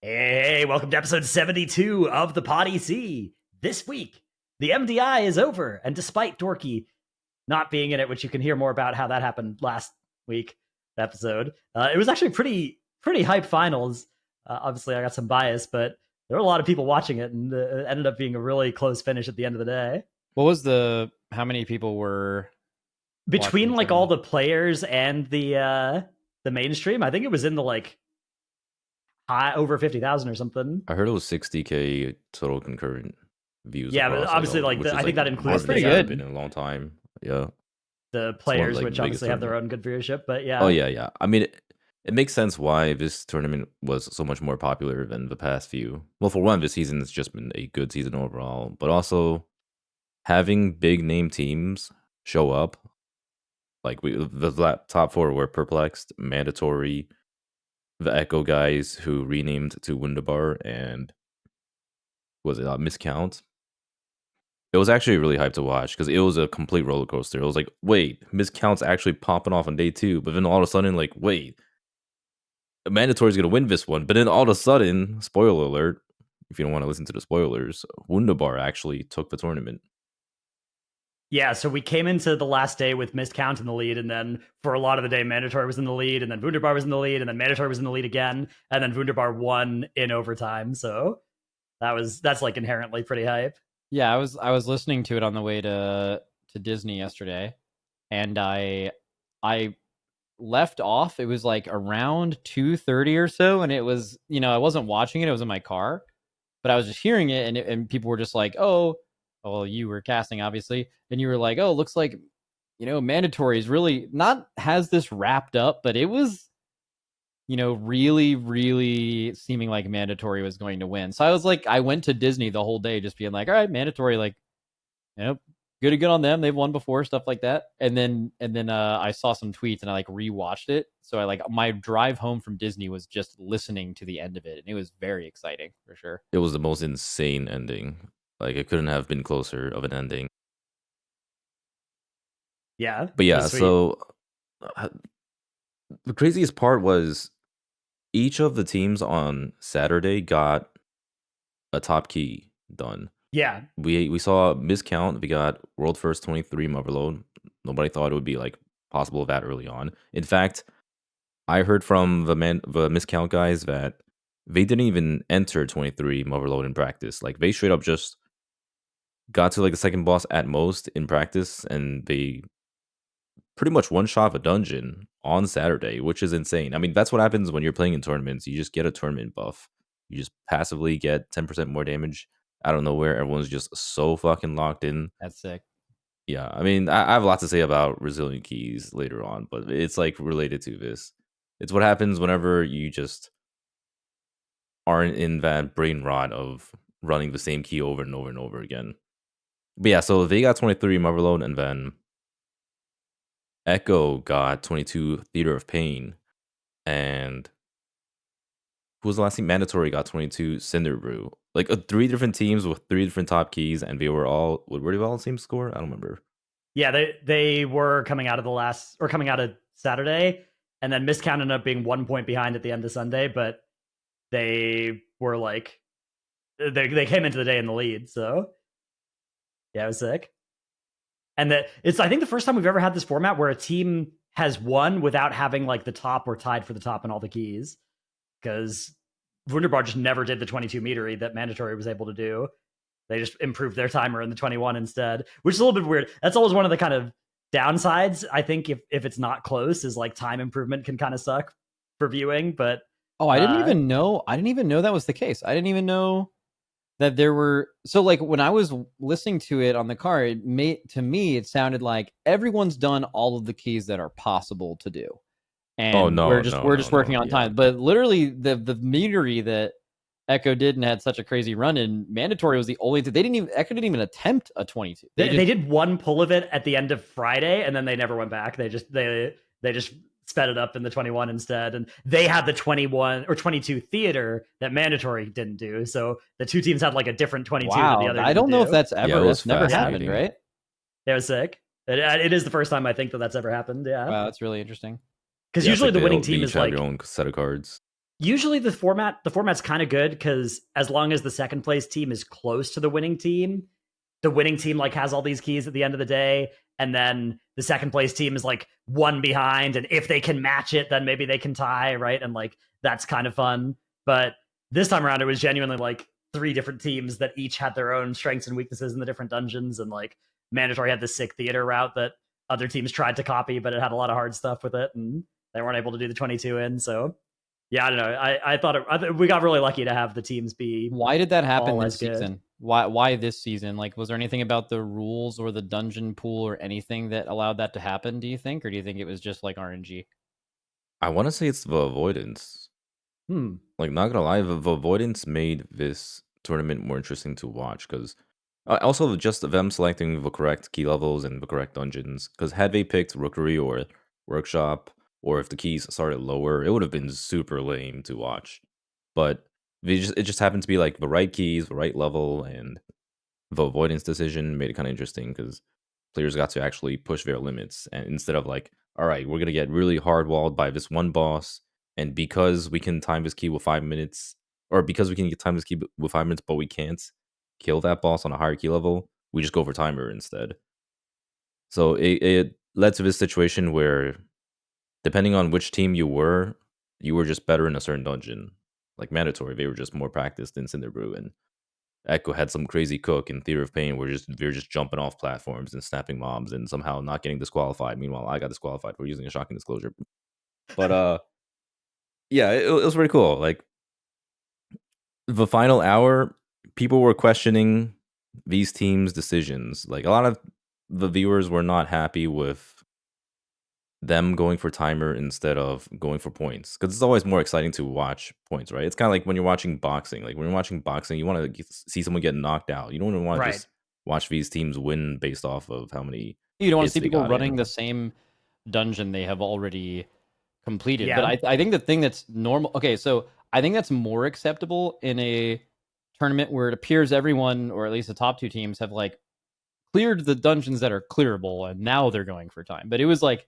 Hey, welcome to episode 72 of the PoddyC. This week, the MDI is over, and despite Dorki not being in it, which you can hear more about how that happened last week episode, it was actually pretty hype finals. Obviously, I got some bias, but there were a lot of people watching it, and it ended up being a really close finish at the end of the day. What was how many people were between like all the players and the mainstream? I think it was in the high over 50,000 or something. I heard it was 60K total concurrent views. Yeah, but obviously, I think that includes pretty good in a long time. Yeah, the players, which obviously have their own good viewership. But yeah, oh yeah. I mean, it makes sense why this tournament was so much more popular than the past few. Well, for one, this season has just been a good season overall, but also having big name teams show up. Like the top four were Perplexed, Mandatory, the Echo guys who renamed to Wunderbar, and was it Miscount? It was actually really hyped to watch because it was a complete roller coaster. It was like, wait, Miscount's actually popping off on day 2, but then all of a sudden, like, wait, Mandatory's gonna win this one, but then all of a sudden, spoiler alert, if you don't want to listen to the spoilers, Wunderbar actually took the tournament. Yeah, so we came into the last day with Miscount in the lead, and then for a lot of the day, Mandatory was in the lead, and then Wunderbar was in the lead, and then Mandatory was in the lead again, and then Wunderbar won in overtime. So that's like inherently pretty hype. Yeah, I was listening to it on the way to Disney yesterday, and I left off. It was like around 2:30 or so, and it was, I wasn't watching it. It was in my car, but I was just hearing it, and people were just like, "Oh, well, you were casting, obviously, and you were like, oh, looks like, Mandatory is really has this wrapped up, but it was, really, really seeming like Mandatory was going to win." So I was like, I went to Disney the whole day just being like, all right, Mandatory, like, good to get on them. They've won before, stuff like that. And then I saw some tweets and I rewatched it. So my drive home from Disney was just listening to the end of it, and it was very exciting for sure. It was the most insane ending. Like, it couldn't have been closer of an ending. Yeah. But yeah, so the craziest part was each of the teams on Saturday got a top key done. Yeah. We saw Miscount. We got World First 23 Motherload. Nobody thought it would be possible that early on. In fact, I heard from the Miscount guys that they didn't even enter 23 Motherload in practice. Like, they straight up just got to the second boss at most in practice, and they pretty much one-shot a dungeon on Saturday, which is insane. I mean, that's what happens when you're playing in tournaments. You just get a tournament buff. You just passively get 10% more damage out of nowhere. Everyone's just so fucking locked in. That's sick. Yeah, I mean, I have a lot to say about resilient keys later on, but it's related to this. It's what happens whenever you just aren't in that brain rot of running the same key over and over and over again. But yeah, so they got 23 Motherload, and then Echo got 22 Theater of Pain, and who was the last team? Mandatory got 22 Cinder Brew. 3 different teams with 3 different top keys, and they were all, were they all the same score? I don't remember. Yeah, they were coming out of Saturday, and then Miscount ended up being 1 point behind at the end of Sunday, but they were they came into the day in the lead, so yeah, it was sick. And it's, I think, the first time we've ever had this format where a team has won without having the top or tied for the top in all the keys, because Wunderbar just never did the 22 meter that Mandatory was able to do. They just improved their timer in the 21 instead, which is a little bit weird. That's always one of the kind of downsides, I think, if it's not close, is time improvement can kind of suck for viewing. But I didn't even know that was the case. I didn't even know that there were, so when I was listening to it on the car, to me it sounded like everyone's done all of the keys that are possible to do, and we're just working on time. But literally the metery that Echo did and had such a crazy run in, Mandatory was the only thing. Echo didn't even attempt a 22. They did one pull of it at the end of Friday, and then they never went back. They just sped it up in the 21 instead, and they had the 21 or 22 theater that Mandatory didn't do. So the two teams had a different 22 than the other. I don't know if that's never happened, right? It was sick. It is the first time I think that's ever happened. Yeah. Wow, that's really interesting. Because usually the winning team is have your own set of cards. usually the format's kind of good because as long as the second place team is close to the winning team like has all these keys at the end of the day, and then the second place team is like one behind, and if they can match it, then maybe they can tie, right? And like that's kind of fun. But this time around, it was genuinely like 3 different teams that each had their own strengths and weaknesses in the different dungeons, and like Mandatory had this sick theater route that other teams tried to copy, but it had a lot of hard stuff with it, and they weren't able to do the 22 in. So yeah, I don't know. I thought we got really lucky to have the teams be. Why did that happen all this as good. season? Why this season? Like, was there anything about the rules or the dungeon pool or anything that allowed that to happen, do you think? Or do you think it was just like RNG? I want to say it's the avoidance. Like, not gonna lie, the avoidance made this tournament more interesting to watch because also just them selecting the correct key levels and the correct dungeons. Because had they picked Rookery or Workshop, or if the keys started lower, it would have been super lame to watch. But it just happened to be like the right keys, the right level, and the avoidance decision made it kind of interesting because players got to actually push their limits, and instead of like, all right, we're gonna get really hard walled by this one boss, and because we can time this key with 5 minutes, or because we can time this key with 5 minutes, but we can't kill that boss on a higher key level, we just go for timer instead. So it led to this situation where, depending on which team you were just better in a certain dungeon. Like Mandatory, they were just more practiced in Cinderbrew, and Echo had some crazy cook in Theater of Pain where they're just jumping off platforms and snapping mobs and somehow not getting disqualified. Meanwhile, I got disqualified for using a shocking disclosure. But yeah, it was pretty cool. Like the final hour, people were questioning these teams' decisions. Like a lot of the viewers were not happy with them going for timer instead of going for points, because it's always more exciting to watch points, right? It's kind of like when you're watching boxing. Like when you're watching boxing, you want to see someone get knocked out. You don't want to just watch these teams win based off of how many. You don't want to hits see they people got running in. the same dungeon they have already completed. Yeah. But I think the thing that's normal. Okay, so I think that's more acceptable in a tournament where it appears everyone, or at least the top 2 teams, have like cleared the dungeons that are clearable, and now they're going for time. But it was like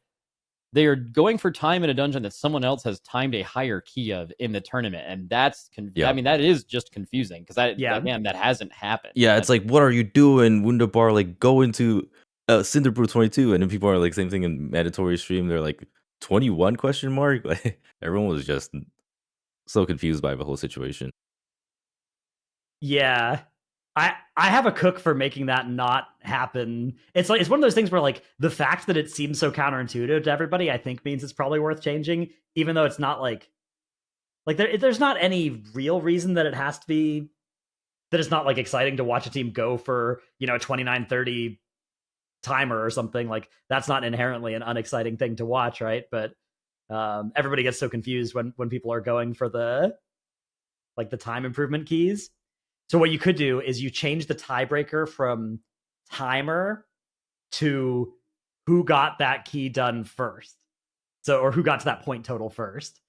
they are going for time in a dungeon that someone else has timed a higher key of in the tournament, and that's I mean, that is just confusing because that hasn't happened. Yeah, it's like, what are you doing, Wunderbar? Like, go into Cinderbrew 22, and then people are like, same thing in Mandatory stream. They're like, 21 question mark. Like everyone was just so confused by the whole situation. Yeah. I have a cook for making that not happen. It's one of those things where like the fact that it seems so counterintuitive to everybody, I think means it's probably worth changing, even though it's not like there's not any real reason that it has to be, that it's not like exciting to watch a team go for, a 29-30 timer or something. Like that's not inherently an unexciting thing to watch, right? But everybody gets so confused when people are going for the time improvement keys. So what you could do is you change the tiebreaker from timer to who got that key done first. So, or who got to that point total first.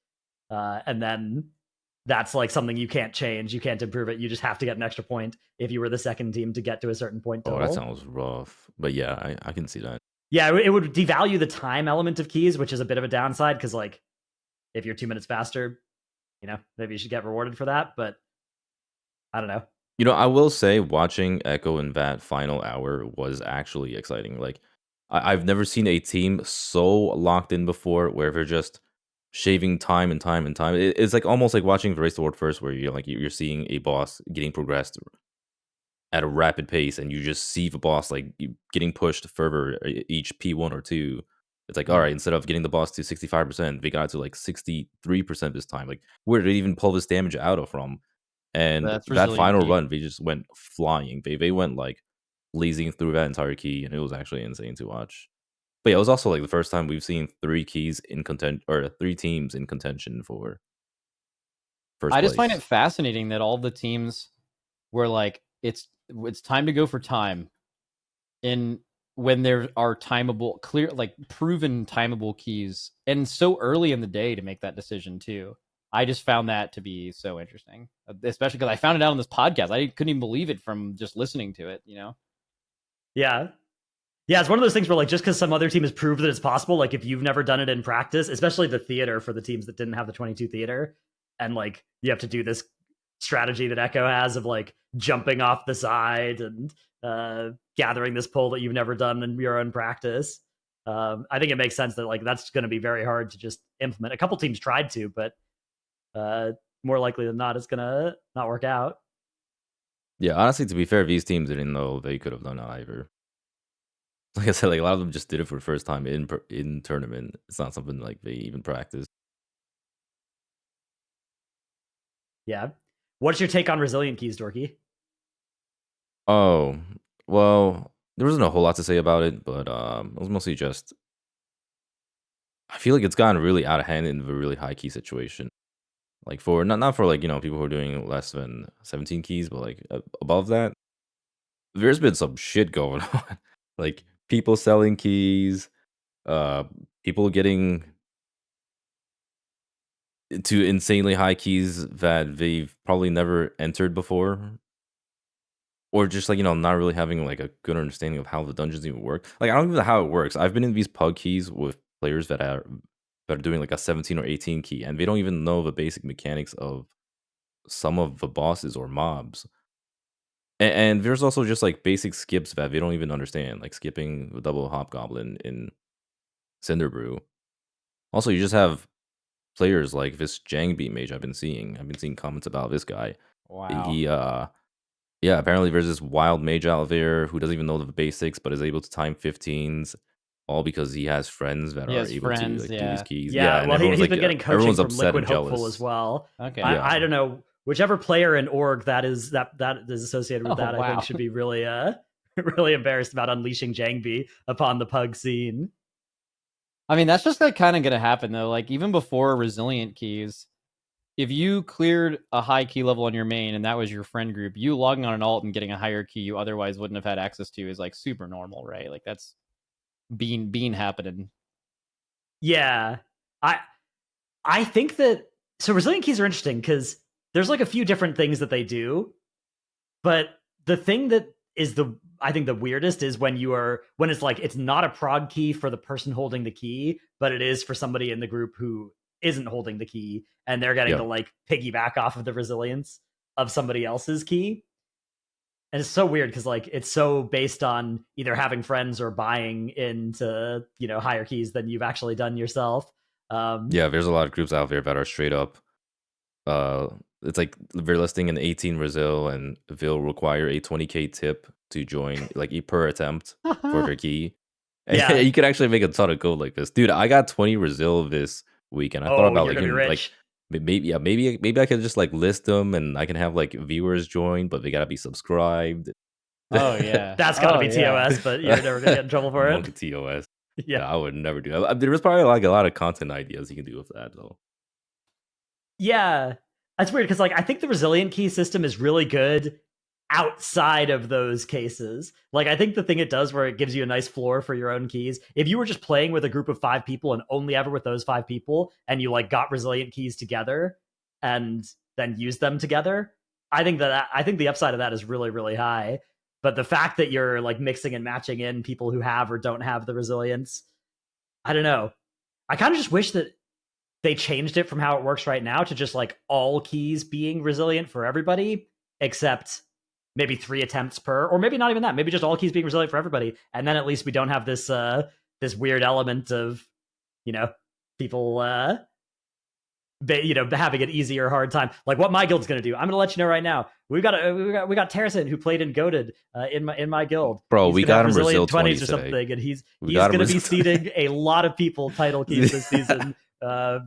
And then that's like something you can't change. You can't improve it. You just have to get an extra point if you were the second team to get to a certain point total. Oh, that sounds rough. But yeah, I can see that. Yeah, it would devalue the time element of keys, which is a bit of a downside because like if you're 2 minutes faster, maybe you should get rewarded for that. But I don't know. I will say watching Echo in that final hour was actually exciting. Like, I've never seen a team so locked in before, where they're just shaving time and time and time. It's like almost like watching the Race to the World First, where you're seeing a boss getting progressed at a rapid pace, and you just see the boss like getting pushed further each P1 or 2. It's like, all right, instead of getting the boss to 65%, they got to like 63% this time. Like, where did they even pull this damage out of from? And That's that final resilient key. run, they just went flying. They went like blazing through that entire key, and it was actually insane to watch. But yeah, it was also like the first time we've seen 3 keys in content, or 3 teams in contention for first I place. just find it fascinating that all the teams were like, it's time to go for time, in when there are timeable, clear, like proven timeable keys, and so early in the day to make that decision too. I just found that to be so interesting, especially because I found it out on this podcast. I couldn't even believe it from just listening to it, Yeah. Yeah, it's one of those things where like just because some other team has proved that it's possible, like if you've never done it in practice, especially the theater for the teams that didn't have the 22 theater, and like you have to do this strategy that Echo has of like jumping off the side and gathering this pull that you've never done in your own practice. I think it makes sense that like that's going to be very hard to just implement. A couple teams tried to, but more likely than not, it's gonna not work out. Yeah, honestly, to be fair, these teams didn't know they could have done it either. Like I said, like a lot of them just did it for the first time in tournament. It's not something like they even practice. Yeah. What's your take on resilient keys, Dorky? Oh, well, there wasn't a whole lot to say about it, but it was mostly just I feel like it's gotten really out of hand in the really high key situation. Like for not for like people who are doing less than 17 keys, but like above that, there's been some shit going on. Like people selling keys, uh, people getting to insanely high keys that they've probably never entered before, or just like not really having like a good understanding of how the dungeons even work. Like I don't even know how it works. I've been in these pug keys with players that are doing like a 17 or 18 key, and they don't even know the basic mechanics of some of the bosses or mobs. And there's also just like basic skips that they don't even understand, like skipping the double hobgoblin in Cinderbrew. Also, you just have players like this Jangbeat mage I've been seeing. I've been seeing comments about this guy. Wow. He yeah, apparently there's this wild mage out there who doesn't even know the basics but is able to time 15s, all because he has friends that He are has able friends, to like do yeah. these keys. Yeah, and well, everyone's he's like been getting coaching everyone's from upset Liquid and Hopeful jealous. as well. Okay. Yeah. I don't know, whichever player in org that is associated with Oh, that, I wow. think should be really really embarrassed about unleashing Jangbi upon the pug scene. I mean, that's just like kind of going to happen though. Like even before resilient keys, if you cleared a high key level on your main and that was your friend group, you logging on an alt and getting a higher key you otherwise wouldn't have had access to is like super normal, right? Like that's been happening. Yeah, I think that so resilient keys are interesting because there's like a few different things that they do, but the thing that is I think the weirdest is when it's like it's not a prog key for the person holding the key, but it is for somebody in the group who isn't holding the key, and they're getting to like piggyback off of the resilience of somebody else's key. And it's so weird because like it's so based on either having friends or buying into higher keys than you've actually done yourself. Yeah, there's a lot of groups out there that are straight up it's like they're listing an 18 Brazil and they'll require a 20k tip to join like per attempt for their key. And Yeah. you could actually make a ton of gold like this. Dude, I got 20 Brazil this week and I thought about you're like gonna be even, rich. like maybe I could just like list them and I can have like viewers join, but they gotta be subscribed. Oh yeah. That's gotta be yeah. TOS, but you're never gonna get in trouble for it. Monkey TOS. Yeah. Yeah, I would never do that. There was probably like a lot of content ideas you can do with that though. Yeah, that's weird because like I think the resilient key system is really good outside of those cases. Like I think the thing it does where it gives you a nice floor for your own keys. If you were just playing with a group of 5 people and only ever with those 5 people, and you like got resilient keys together and then used them together, I think the upside of that is really really high. But the fact that you're like mixing and matching in people who have or don't have the resilience, I don't know. I kind of just wish that they changed it from how it works right now to just like all keys being resilient for everybody, except maybe 3 attempts per, or maybe not even that. Maybe just all keys being resilient for everybody, and then at least we don't have this this weird element of people having an easier hard time. Like what my guild's gonna do, I'm gonna let you know right now. We got Terracent who played in Goated in my guild. Bro, He's we gonna got have him Brazil resilient 20s or 20s something, today. and he's got him gonna be Brazil seeding a lot of people title keys this season.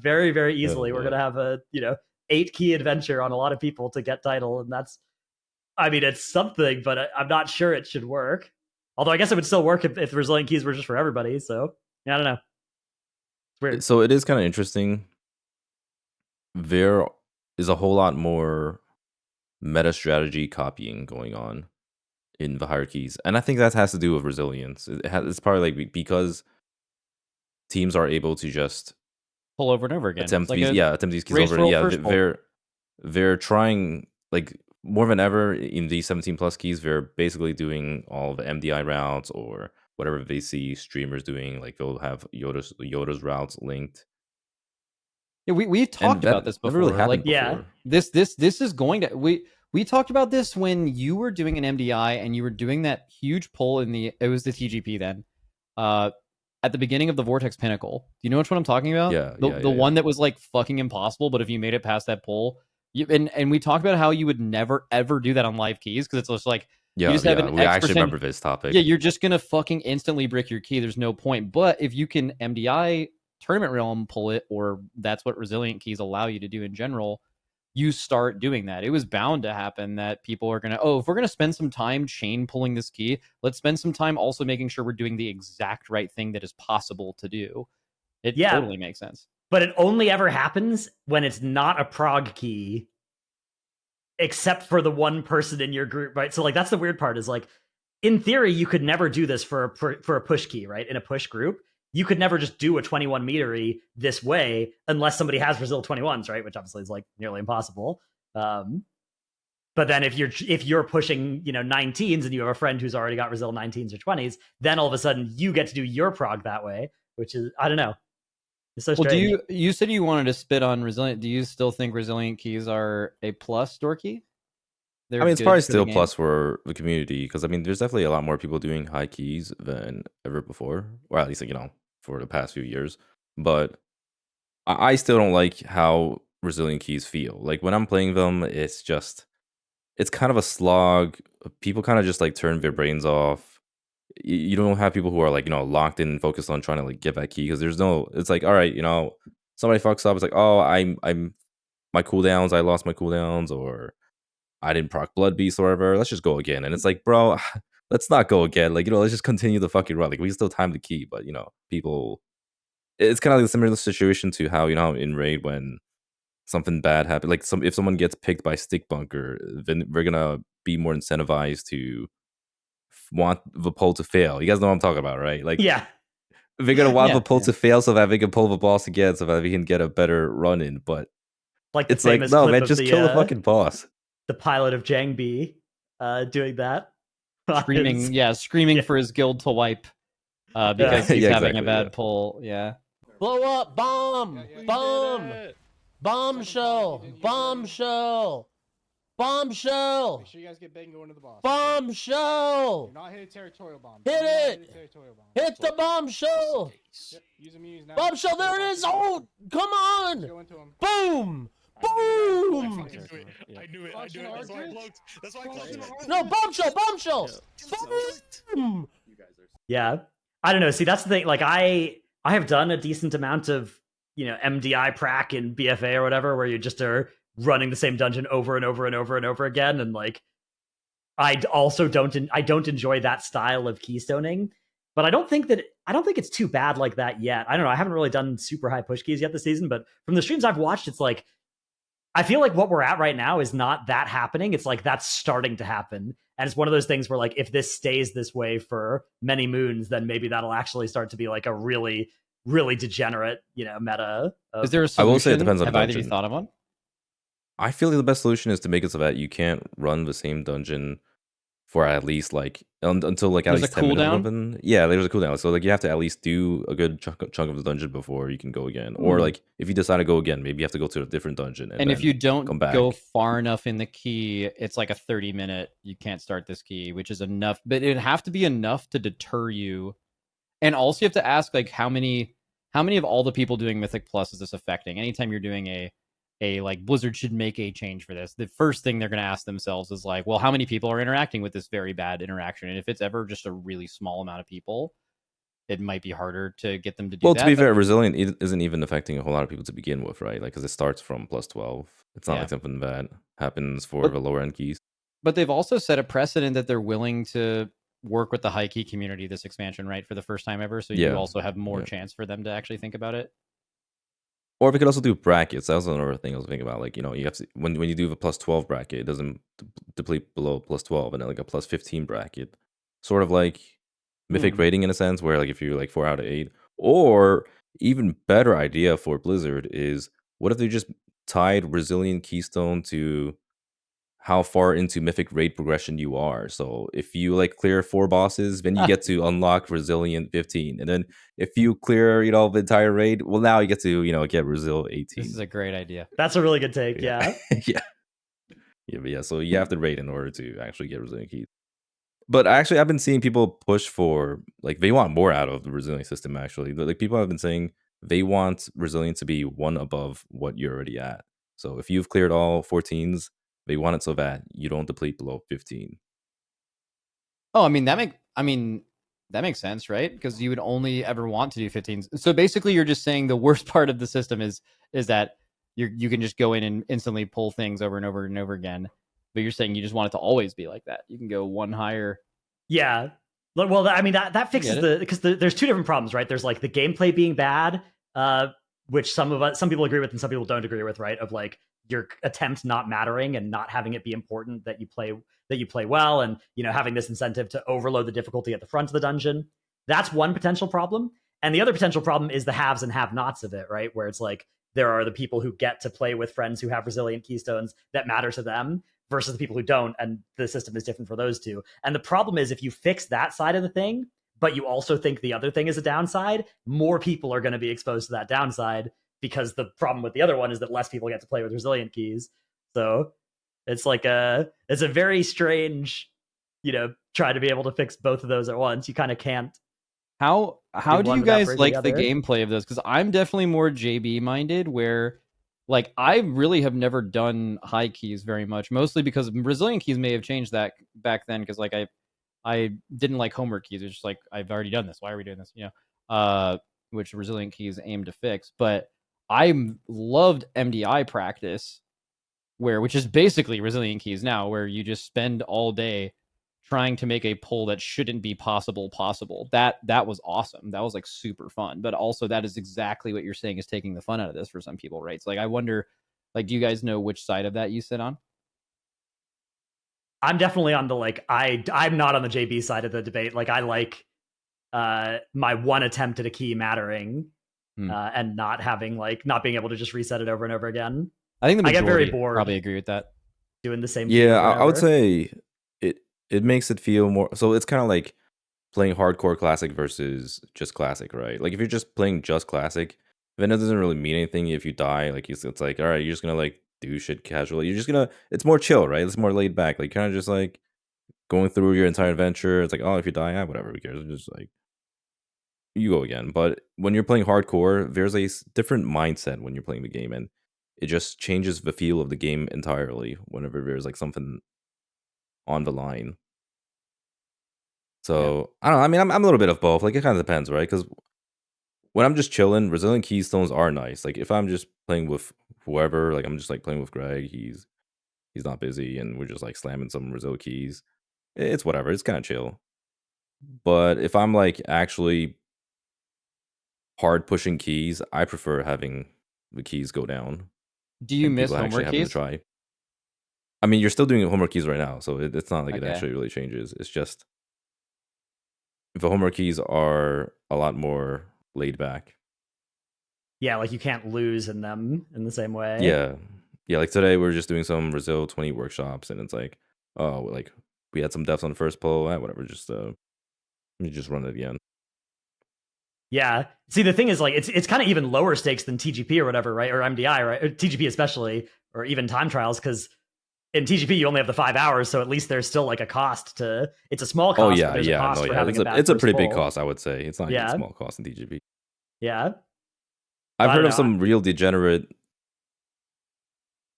Very very easily. We're boy. gonna have a 8 key adventure on a lot of people to get title, and that's, I mean, it's something, but I'm not sure it should work. Although I guess it would still work if resilient keys were just for everybody. So yeah, I don't know. It's weird. So it is kind of interesting. There is a whole lot more meta strategy copying going on in the hierarchies, and I think that has to do with resilience. It's probably like because teams are able to just Pull over and over again. attempt Like these keys race over. roll Yeah, first pull. they're trying like more than ever in these 17 plus keys. They're basically doing all the MDI routes or whatever they see streamers doing. Like they'll have Yoda's routes linked. Yeah, we've talked that about this before. never really happened Like, Yeah. before. this is going to we talked about this when you were doing an MDI and you were doing that huge pull it was the TGP then. At the beginning of the Vortex Pinnacle. Do you know which one I'm talking about? Yeah, The one that was like fucking impossible, but if you made it past that pull, and we talked about how you would never ever do that on live keys because it's just like Yeah, you just have yeah. an We X actually percent. remember this topic. Yeah, you're just gonna fucking instantly brick your key. There's no point. But if you can MDI Tournament Realm pull it, or that's what resilient keys allow you to do in general, you start doing that. It was bound to happen that people are gonna, if we're gonna spend some time chain pulling this key, let's spend some time also making sure we're doing the exact right thing that is possible to do. It totally makes sense. But it only ever happens when it's not a prog key, except for the one person in your group, right? So like that's the weird part is like, in theory, you could never do this for a push key, right? In a push group, you could never just do a 21 metery this way unless somebody has Brazil 21s, right? Which obviously is like nearly impossible. But then if you're pushing 19s and you have a friend who's already got Brazil 19s or 20s, then all of a sudden you get to do your prog that way, which is, I don't know. It's so strange. Well, you said you wanted to spit on resilient. Do you still think resilient keys are a plus, Dorky? I mean, it's probably still a plus for the community because I mean, there's definitely a lot more people doing high keys than ever before, or at least for the past few years. But I still don't like how resilient keys feel. Like when I'm playing them, it's kind of a slog. People kind of just like turn their brains off. You don't have people who are like locked in and focused on trying to like get that key because it's like, all right, somebody fucks up. It's like, oh, I'm my cooldowns. I lost my cooldowns, or I didn't proc Blood Beast or whatever. Let's just go again. And it's like, bro, let's not go again. Like, let's just continue the fucking run. Like, we can still time the key, but people. It's kind of like a similar situation to how in raid when something bad happens. Like, if someone gets picked by Stick Bunker, then we're gonna be more incentivized to want the pull to fail. You guys know what I'm talking about, right? Like, yeah, they're gonna want the pull to fail so that they can pull the boss again, so that we can get a better run in. But like it's like, no, man, just kill the fucking boss. The pilot of Jang B doing that. Screaming for his guild to wipe because he's having a bad pull. Yeah. Blow up, bomb, bombshell, bombshell, bombshell. Make sure you guys get big and go into the boss. Bombshell. Do not hit a territorial bomb. Hit it. Hit the bombshell. Yep, use them now. Bombshell, there it is. Oh, come on. Go into him. Boom. Boom! I knew it. That's why I cloaked. That's why I cloaked. No, bombshell! Boom! Yeah, I don't know. See, that's the thing. Like, I have done a decent amount of MDI prac in BFA or whatever, where you just are running the same dungeon over and over and over and over again, and like, I also don't enjoy that style of keystoning. But I don't think it's too bad like that yet. I don't know. I haven't really done super high push keys yet this season, but from the streams I've watched, it's like, I feel like what we're at right now is not that happening. It's like that's starting to happen. And it's one of those things where like if this stays this way for many moons, then maybe that'll actually start to be like a really, really degenerate, meta. Is there a solution? I will say it depends on Have the either of you dungeon. thought of one? I feel like the best solution is to make it so that you can't run the same dungeon for at least like until like at There's least a 10 minutes. cooldown? Yeah, there's a cooldown. So like you have to at least do a good chunk of the dungeon before you can go again. Or like if you decide to go again, maybe you have to go to a different dungeon. And if you don't come back. go far enough in the key, it's like a 30-minute, you can't start this key, which is enough. But it'd have to be enough to deter you. And also you have to ask like how many of all the people doing Mythic Plus is this affecting? Anytime you're doing a like Blizzard should make a change for this, the first thing they're going to ask themselves is like, well, how many people are interacting with this very bad interaction? And if it's ever just a really small amount of people, it might be harder to get them to do that. Well, to be fair, Resilient isn't even affecting a whole lot of people to begin with, right? Like, because it starts from plus 12. It's not like something that happens for the lower end keys. But they've also set a precedent that they're willing to work with the high key community this expansion, right? For the first time ever. So you also have more chance for them to actually think about it. Or we could also do brackets. That was another thing I was thinking about. Like, you have to when you do the plus 12 bracket, it doesn't deplete below plus 12, and then like a plus 15 bracket, sort of like Mythic rating in a sense, where like if you're like 4 out of 8, or even better idea for Blizzard is what if they just tied Resilient Keystone to how far into mythic raid progression you are. So if you like clear 4 bosses, then you get to unlock resilient 15, and then if you clear the entire raid, well, now you get to get resil 18. This is a great idea. That's a really good take. Yeah. yeah. So you have to raid in order to actually get resilient keys. But actually, I've been seeing people push for they want more out of the resilient system. Actually, like people have been saying they want resilient to be 1 above what you're already at. So if you've cleared all 14s, they want it so that you don't deplete below 15. Oh, that makes sense, right? Because you would only ever want to do 15s. So basically, you're just saying the worst part of the system is that you can just go in and instantly pull things over and over and over again. But you're saying you just want it to always be like that. You can go 1 higher. Yeah. Well, that fixes because there's 2 different problems, right? There's like the gameplay being bad, which some people agree with and some people don't agree with, right? Of like your attempt not mattering and not having it be important that you play well, and having this incentive to overload the difficulty at the front of the dungeon. That's one potential problem. And the other potential problem is the haves and have-nots of it, right? Where it's like there are the people who get to play with friends who have resilient keystones that matter to them versus the people who don't, and the system is different for those two. And the problem is if you fix that side of the thing, but you also think the other thing is a downside, more people are going to be exposed to that downside, because the problem with the other one is that less people get to play with resilient keys. So it's it's a very strange, try to be able to fix both of those at once. You kind of can't. How do you guys like the other. gameplay of this? Because I'm definitely more JB minded, where I really have never done high keys very much, mostly because resilient keys may have changed that back then, because I didn't like homework keys. It's just I've already done this. Why are we doing this? Which resilient keys aim to fix. But I loved MDI practice, which is basically resilient keys now, where you just spend all day trying to make a pull that shouldn't be possible. That was awesome. That was super fun. But also that is exactly what you're saying is taking the fun out of this for some people, right? So I wonder, do you guys know which side of that you sit on? I'm definitely on the I'm not on the JB side of the debate. I like my one attempt at a key mattering, and not having not being able to just reset it over and over again. I think the majority I get very bored probably agree with that. Doing the same. Yeah, I would say it makes it feel more. So it's kind of like playing hardcore classic versus just classic, right? If you're just playing just classic, then it doesn't really mean anything if you die. It's all right, you're just gonna do shit casually. You're just gonna. It's more chill, right? It's more laid back. Kind of just going through your entire adventure. It's oh, if you die, whatever, who cares? It's just you go again. But when you're playing hardcore, there's a different mindset when you're playing the game, and it just changes the feel of the game entirely whenever there's something on the line. So I don't know. I'm a little bit of both. It kind of depends, right? Because when I'm just chilling, resilient keystones are nice. If I'm just playing with whoever, I'm just playing with Greg, he's not busy, and we're just slamming some resil keys. It's whatever. It's kind of chill. But if I'm actually hard pushing keys, I prefer having the keys go down. Do you miss people actually homework having to keys? try. You're still doing homework keys right now, so it's not it Okay. actually really changes. It's just the homework keys are a lot more laid back. Yeah, you can't lose in them in the same way. Yeah. Today we're just doing some Resil 20 workshops, and it's we had some deaths on the first pull. Whatever, just you just run it again. Yeah. See, the thing is, it's kind of even lower stakes than TGP or whatever, right? Or MDI, right? Or TGP especially, or even time trials, because in TGP you only have the 5 hours, so at least there's still a cost to. It's a small cost. Oh yeah, but there's a cost for having it's a pretty big pull. cost, I would say. It's not even a small cost in TGP. Yeah. I've heard of some real degenerate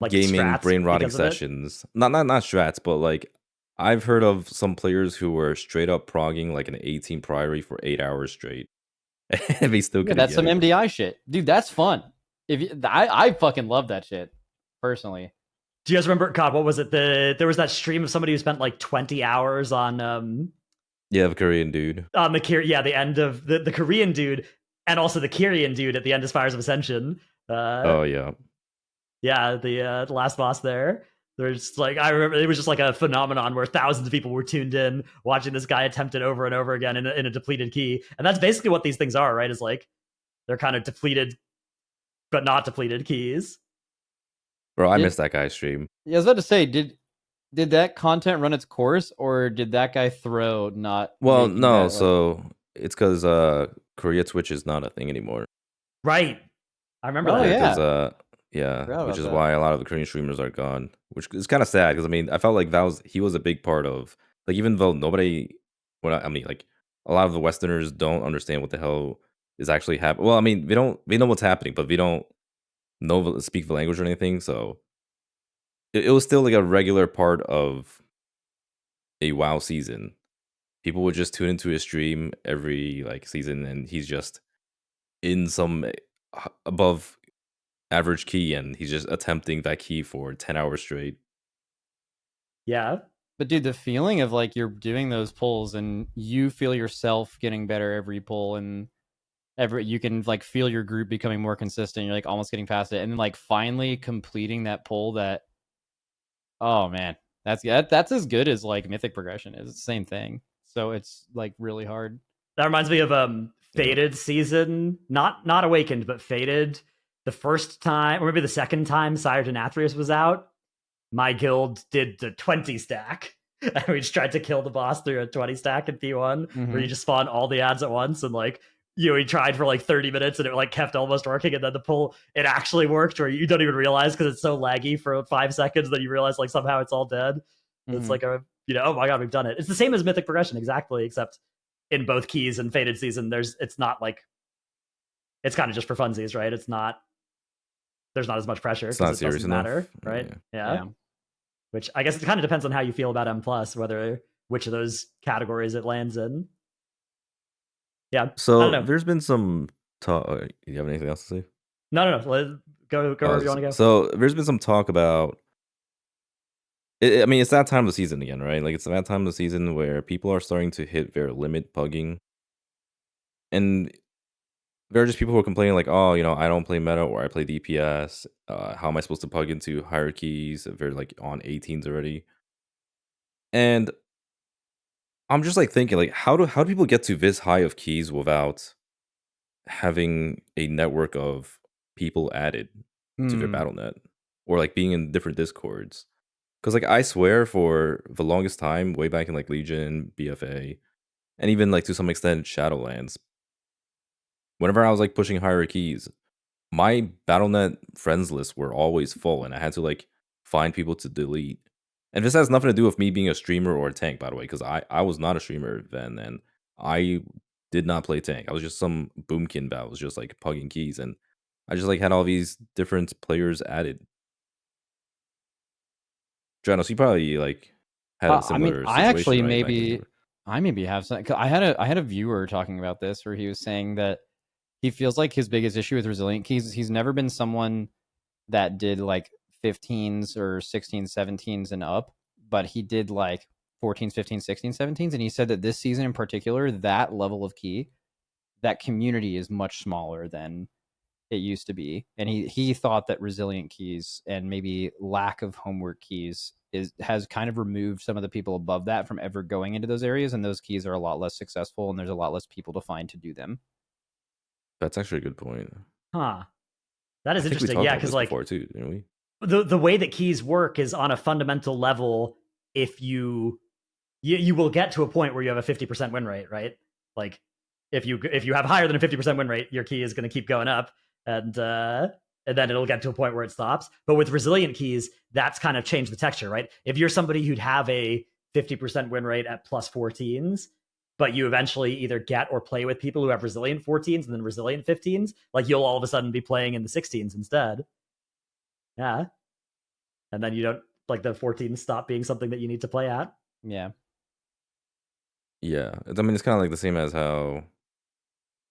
gaming strats brain rotting because of it? sessions. Not strats, but I've heard of some players who were straight up progging an 18 priory for 8 hours straight. And they still That's some MDI shit, dude. That's fun. I fucking love that shit personally. Do you guys remember, God, what was it? There was that stream of somebody who spent 20 hours on the Korean dude. On the end of the Korean dude, and also the Kyrian dude at the end of Spires of Ascension. Oh yeah. Yeah, the last boss there. There's I remember it was just a phenomenon where thousands of people were tuned in watching this guy attempt it over and over again in a depleted key. And that's basically what these things are, right? Is they're kind of depleted but not depleted keys. Bro, I missed that guy's stream. Yeah, I was about to say, did did that content run its course, or did that guy throw not? Well, making no, that, like- so it's because Korea Twitch is not a thing anymore. Right. I remember Oh, that. yeah. Because yeah, Forgot which about is that. why a lot of the Korean streamers are gone, which is kind of sad because I mean I felt like he was a big part of, like, even though nobody, I mean, like, a lot of the Westerners don't understand what the hell is actually happening. Well, I mean, we know what's happening, but we don't speak the language or anything, so it was still like a regular part of a WoW season. People would just tune into his stream every like season, and he's just in some above average key, and he's just attempting that key for 10 hours straight. Yeah. But dude, the feeling of like you're doing those pulls and you feel yourself getting better every pull, and you can like feel your group becoming more consistent. You're like almost getting past it, and then like finally completing that pull. Oh man, that's as good as like mythic progression is. It's the same thing. So it's like really hard. That reminds me of Faded season. Not Awakened, but Faded. The first time, or maybe the second time Sire Denathrius was out, my guild did the 20 stack. And we just tried to kill the boss through a 20 stack in P1, where you just spawn all the ads at once, and like we tried for like 30 minutes and it like kept almost working, and then the pull, it actually worked, where you don't even realize because it's so laggy for 5 seconds that you realize like somehow it's all dead. It's like a, oh my god, we've done it. It's the same as mythic progression exactly, except in both keys and Faded season it's not like, it's kind of just for funsies, right? There's not as much pressure It's not because it serious doesn't enough. matter, right? Yeah. Which I guess it kind of depends on how you feel about M+, which of those categories it lands in. Yeah. I don't So know. there's been some talk. Do you have anything else to say? No. Go wherever you want to go. So there's been some talk about. I mean, it's that time of the season again, right? Like, it's that time of the season where people are starting to hit their limit pugging, and there are just people who are complaining like, oh, I don't play meta, or I play DPS. How am I supposed to pug into hierarchies if they're like on 18s already? And I'm just like thinking, like, how do people get to this high of keys without having a network of people added to their BattleNet, or like being in different discords? Because like I swear, for the longest time, way back in like Legion, BFA, and even like to some extent Shadowlands, whenever I was like pushing hierarchies, my BattleNet friends list were always full, and I had to like find people to delete. And this has nothing to do with me being a streamer or a tank, by the way, because I was not a streamer then, and I did not play tank. I was just some boomkin that was just like pugging keys, and I just like had all these different players added. Dratnos, you probably like had a similar situation. I actually right? maybe have some. 'Cause I had a viewer talking about this where he was saying that he feels like his biggest issue with resilient keys is he's never been someone that did like 15s or 16s, 17s and up, but he did like 14s, 15s, 16s, 17s. And he said that this season in particular, that level of key, that community is much smaller than it used to be. And he thought that resilient keys and maybe lack of homework keys has kind of removed some of the people above that from ever going into those areas, and those keys are a lot less successful, and there's a lot less people to find to do them. That's actually a good point. Huh. That is I think we interesting. talked Yeah, about this because like before too, didn't we? the way that keys work is on a fundamental level. If you will get to a point where you have a 50% win rate, right? Like if you have higher than a 50% win rate, your key is going to keep going up, and then it'll get to a point where it stops. But with resilient keys, that's kind of changed the texture, right? If you're somebody who'd have a 50% win rate at plus 14s, but you eventually either get or play with people who have resilient 14s and then resilient 15s, like you'll all of a sudden be playing in the 16s instead. Yeah. And then you don't, like, the 14s stop being something that you need to play at. Yeah. Yeah. I mean, it's kind of like the same as how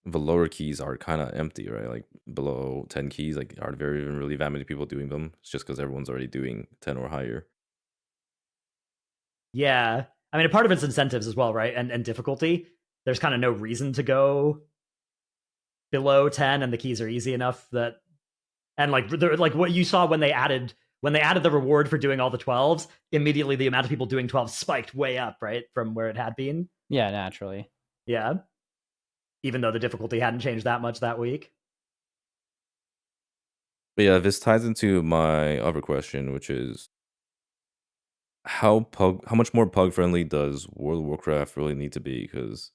the lower keys are kind of empty, right? Like below 10 keys, like are there even really that many people doing them? It's just because everyone's already doing 10 or higher. Yeah. I mean, a part of it's incentives as well, right? And difficulty. There's kind of no reason to go below 10, and the keys are easy enough that, and like what you saw when they added the reward for doing all the 12s, immediately the amount of people doing 12s spiked way up, right? From where it had been. Yeah, naturally. Yeah. Even though the difficulty hadn't changed that much that week. But yeah, this ties into my other question, which is how much more pug friendly does World of Warcraft really need to be? Because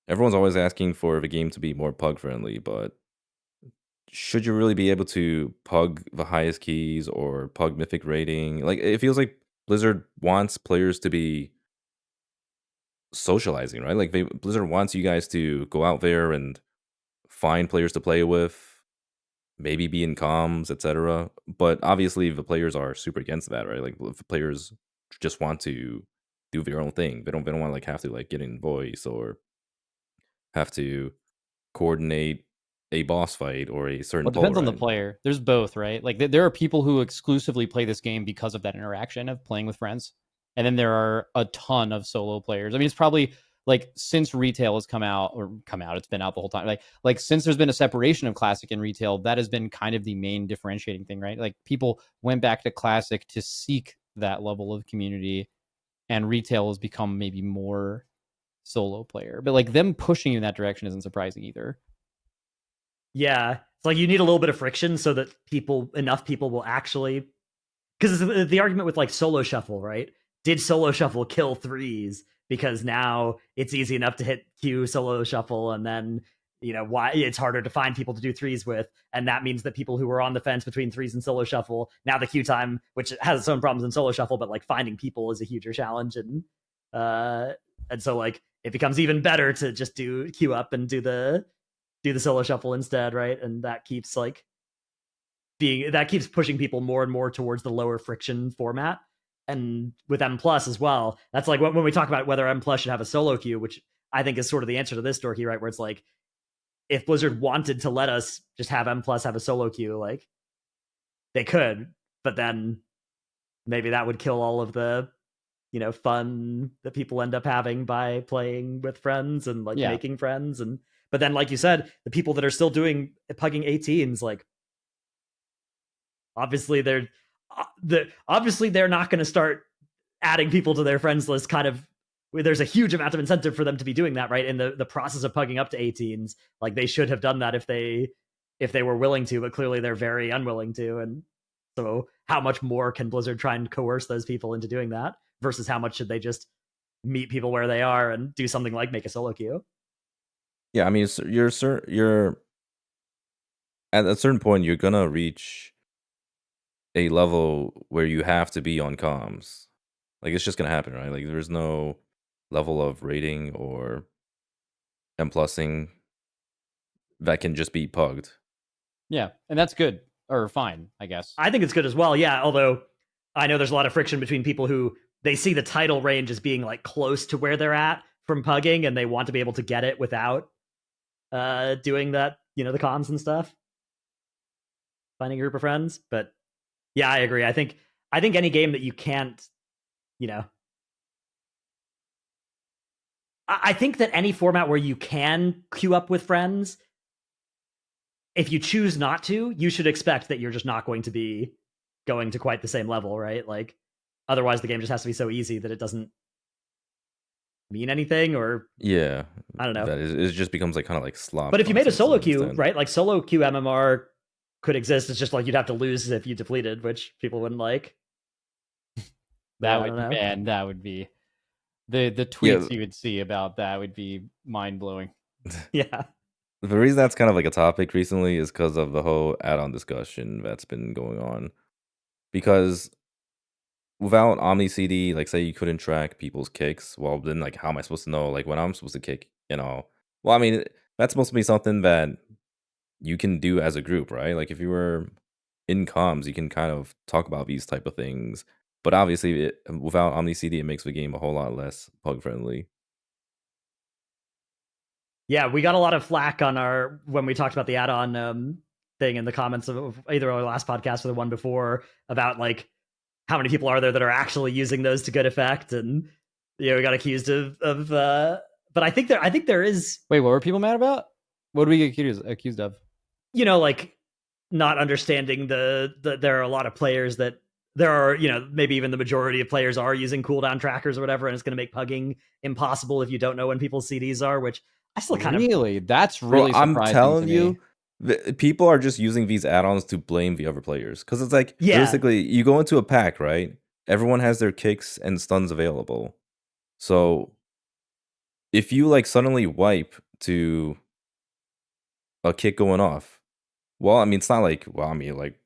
everyone's always asking for the game to be more pug friendly, but should you really be able to pug the highest keys or pug mythic rating? Like, it feels like Blizzard wants players to be socializing, right? Like, Blizzard wants you guys to go out there and find players to play with, maybe be in comms, etc. But obviously, the players are super against that, right? Like, if the players just want to do their own thing, they don't want to like have to like get in voice or have to coordinate a boss fight or a certain Well, it depends pull, on the right? player. There's both, right? Like there are people who exclusively play this game because of that interaction of playing with friends, and then there are a ton of solo players. I mean, it's probably like since retail has come out, it's been out the whole time. Like since there's been a separation of classic and retail, that has been kind of the main differentiating thing, right? Like people went back to classic to seek that level of community, and retail has become maybe more solo player. But like them pushing you in that direction isn't surprising either. Yeah, it's like you need a little bit of friction so that enough people will actually, because the argument with like solo shuffle, right? Did solo shuffle kill threes? Because now it's easy enough to hit Q solo shuffle, and then why it's harder to find people to do threes with, and that means that people who were on the fence between threes and solo shuffle, now the Q time, which has its own problems in solo shuffle, but like finding people is a huger challenge, and so like it becomes even better to just do Q up and do the solo shuffle instead, right? And that keeps pushing people more and more towards the lower friction format. And with M plus as well, that's like when we talk about whether M plus should have a solo queue, which I think is sort of the answer to this, Dorki, right? Where it's like, if Blizzard wanted to let us just have M plus have a solo queue, like they could, but then maybe that would kill all of the fun that people end up having by playing with friends and like making friends. And but then, like you said, the people that are still doing pugging 18s, like obviously they're not going to start adding people to their friends list. Kind of, there's a huge amount of incentive for them to be doing that, right? In the process of pugging up to 18s, like they should have done that if they were willing to, but clearly they're very unwilling to. And so, how much more can Blizzard try and coerce those people into doing that? Versus how much should they just meet people where they are and do something like make a solo queue? Yeah, I mean, you're at a certain point, you're gonna reach a level where you have to be on comms. Like, it's just gonna happen, right? Like, there's no level of rating or M plussing that can just be pugged. Yeah, and that's good or fine, I guess. I think it's good as well. Yeah, although I know there's a lot of friction between people who they see the title range as being like close to where they're at from pugging, and they want to be able to get it without doing that, the comms and stuff, finding a group of friends. But yeah, I agree. I think any game that you can't, I think that any format where you can queue up with friends, if you choose not to, you should expect that you're just not going to be going to quite the same level, right? Like, otherwise the game just has to be so easy that it doesn't mean anything, or yeah, I don't know. That it just becomes like kind of like slop. But if you made a solo queue, right? Like solo queue MMR could exist. It's just like you'd have to lose if you depleted, which people wouldn't like. That would be the tweets you would see about that would be mind blowing. Yeah. The reason that's kind of like a topic recently is because of the whole add-on discussion that's been going on. Because without Omni CD, like say you couldn't track people's kicks, well then like how am I supposed to know like when I'm supposed to kick, Well, I mean, that's supposed to be something that you can do as a group, right? Like if you were in comms, you can kind of talk about these type of things. But obviously, without Omni CD, it makes the game a whole lot less pug friendly. Yeah, we got a lot of flack on when we talked about the add-on thing in the comments of either our last podcast or the one before about like how many people are there that are actually using those to good effect, and we got accused of but I think there is. Wait, what were people mad about? What did we get accused of? Like not understanding there are a lot of players that there are, maybe even the majority of players are using cooldown trackers or whatever, and it's going to make pugging impossible if you don't know when people's CDs are, which I still kind of... That's really surprising. I'm telling you, people are just using these add-ons to blame the other players. Because it's like, basically, you go into a pack, right? everyone has their kicks and stuns available. So if you like suddenly wipe to a kick going off, well, I mean, it's not like, well, I mean, like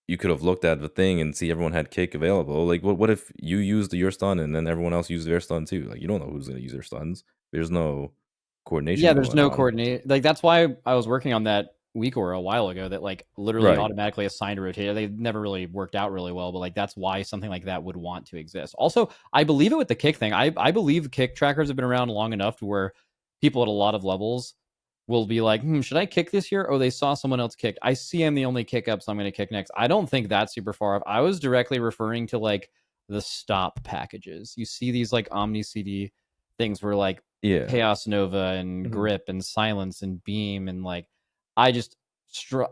you could have looked at the thing and see everyone had kick available. Like, what if you used your stun and then everyone else used their stun too? Like, you don't know who's going to use their stuns. There's no coordination. Yeah, there's going no on. coordinate. Like that's why I was working on that week or a while ago that like literally Right. automatically assigned a rotator. They never really worked out really well, but like that's why something like that would want to exist. Also, I believe it with the kick thing. I believe kick trackers have been around long enough to where people at a lot of levels will be like, should I kick this year? Oh, they saw someone else kick. I see I'm the only kick up, so I'm going to kick next. I don't think that's super far off. I was directly referring to like the stop packages. You see these like Omni CD things where like Yeah. Chaos Nova and Mhm. Grip and Silence and Beam and like I just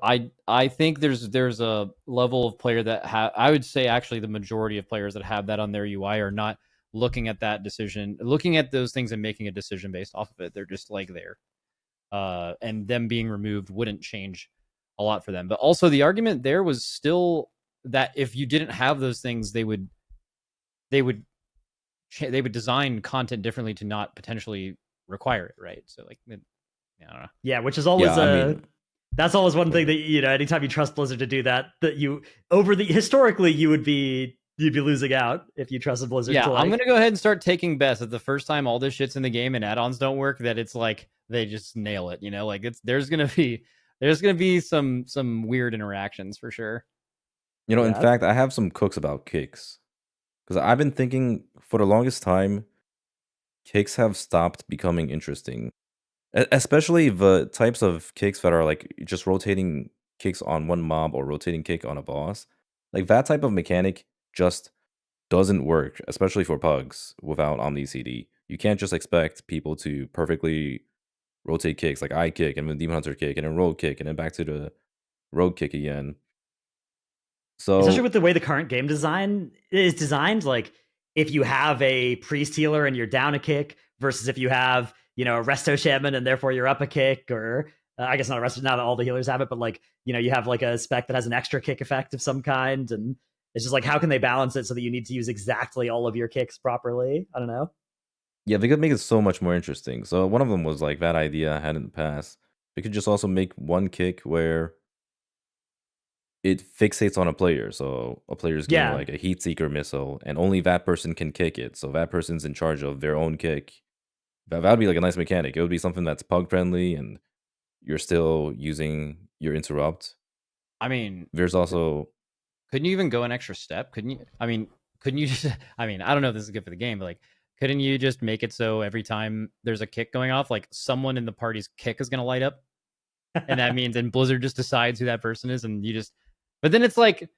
I think there's a level of player that I would say actually the majority of players that have that on their UI are not looking at that decision, looking at those things and making a decision based off of it. They're just like there. And them being removed wouldn't change a lot for them. But also the argument there was still that if you didn't have those things, they would design content differently to not potentially require it, right? So like, I don't know. Yeah, which is always I mean, that's always one thing that anytime you trust Blizzard to do that you historically you'd be losing out if you trusted Blizzard. Yeah, to, like, I'm gonna go ahead and start taking bets that the first time all this shit's in the game and add-ons don't work, that it's like they just nail it. Like there's gonna be some weird interactions for sure. in Yeah. fact, I have some cooks about kicks because I've been thinking for the longest time, kicks have stopped becoming interesting. Especially the types of kicks that are like just rotating kicks on one mob or rotating kick on a boss. Like that type of mechanic just doesn't work, especially for pugs without Omni CD. You can't just expect people to perfectly rotate kicks like I kick and then Demon Hunter kick and then rogue kick and then back to the rogue kick again. especially So with the way the current game design is designed, like if you have a priest healer and you're down a kick versus if you have a resto shaman and therefore you're up a kick, or I guess not a resto, not all the healers have it, but like you have like a spec that has an extra kick effect of some kind, and it's just like how can they balance it so that you need to use exactly all of your kicks properly? I don't know. yeah, they could make it so much more interesting. So one of them was like that idea I had in the past. They could just also make one kick where it fixates on a player. So a player's getting Yeah. like a heat seeker missile, and only that person can kick it. So that person's in charge of their own kick. That'd be like a nice mechanic. It would be something that's pug friendly, and you're still using your interrupt. I mean, There's also couldn't you even go an extra step? Couldn't you just I don't know if this is good for the game, but like couldn't you just make it so every time there's a kick going off, like someone in the party's kick is going to light up? And that means and Blizzard just decides who that person is, and you just but then it's like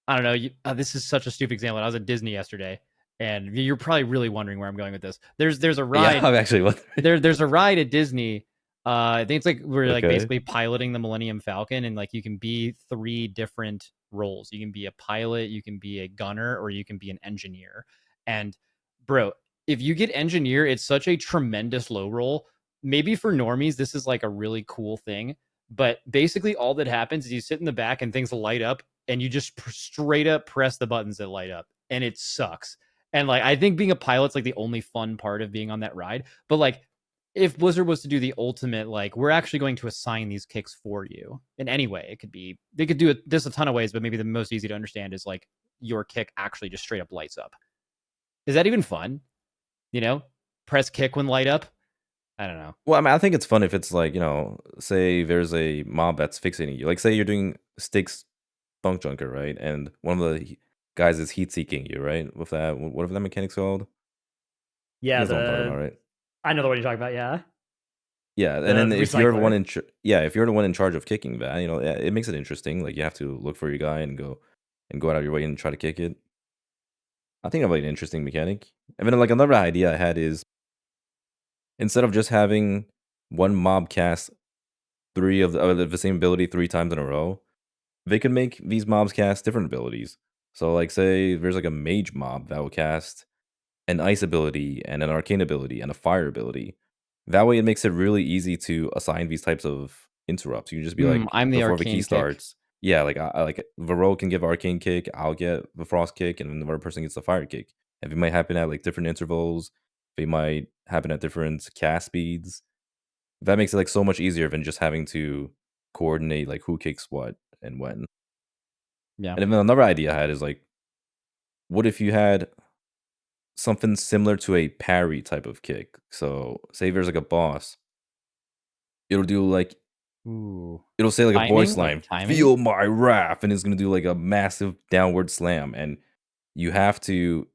I don't know, this is such a stupid example. I was at Disney yesterday, and you're probably really wondering where I'm going with this. There's a ride. Yeah, I'm actually wondering. There's a ride at Disney. I think it's like we're like Okay. basically piloting the Millennium Falcon, and like you can be 3 different roles. You can be a pilot, you can be a gunner, or you can be an engineer. And bro, if you get engineer, it's such a tremendous low roll. Maybe for normies, this is like a really cool thing. But basically, all that happens is you sit in the back and things light up, and you just straight up press the buttons that light up, and it sucks. And like I think being a pilot's like the only fun part of being on that ride. But like if Blizzard was to do the ultimate, like we're actually going to assign these kicks for you in any way, it could be they could do it this a ton of ways, but maybe the most easy to understand is like your kick actually just straight up lights up. Is that even fun? Press kick when light up. I don't know. Well, I mean, I think it's fun if it's like, say there's a mob that's fixating you. Like, say you're doing Sticks Funk Junker, right? And one of the guys is heat seeking you, right? With that, whatever that mechanic's called. Yeah, You guys know what I'm talking about, right? I know the one you're talking about. Yeah. Yeah, and The then if you're the recycler. one if you're the one in charge of kicking that, it makes it interesting. Like you have to look for your guy and go out of your way and try to kick it. I think that'd be an interesting mechanic. And then like another idea I had is instead of just having one mob cast 3 of the same ability 3 times in a row, they could make these mobs cast different abilities. So like say there's like a mage mob that will cast an ice ability and an arcane ability and a fire ability. That way it makes it really easy to assign these types of interrupts. You can just be like I'm the before the arcane key kick. starts. Yeah, like I like Varro can give arcane kick, I'll get the frost kick, and then the other person gets the fire kick. And it might happen at like different intervals. They might happen at different cast speeds. That makes it like so much easier than just having to coordinate like who kicks what and when. Yeah. And then another idea I had is like, what if you had something similar to a parry type of kick? So say there's like a boss, it'll do like Ooh. it'll say like a voice Timing? line, Like timing? "Feel my wrath," and it's gonna do like a massive downward slam, and you have to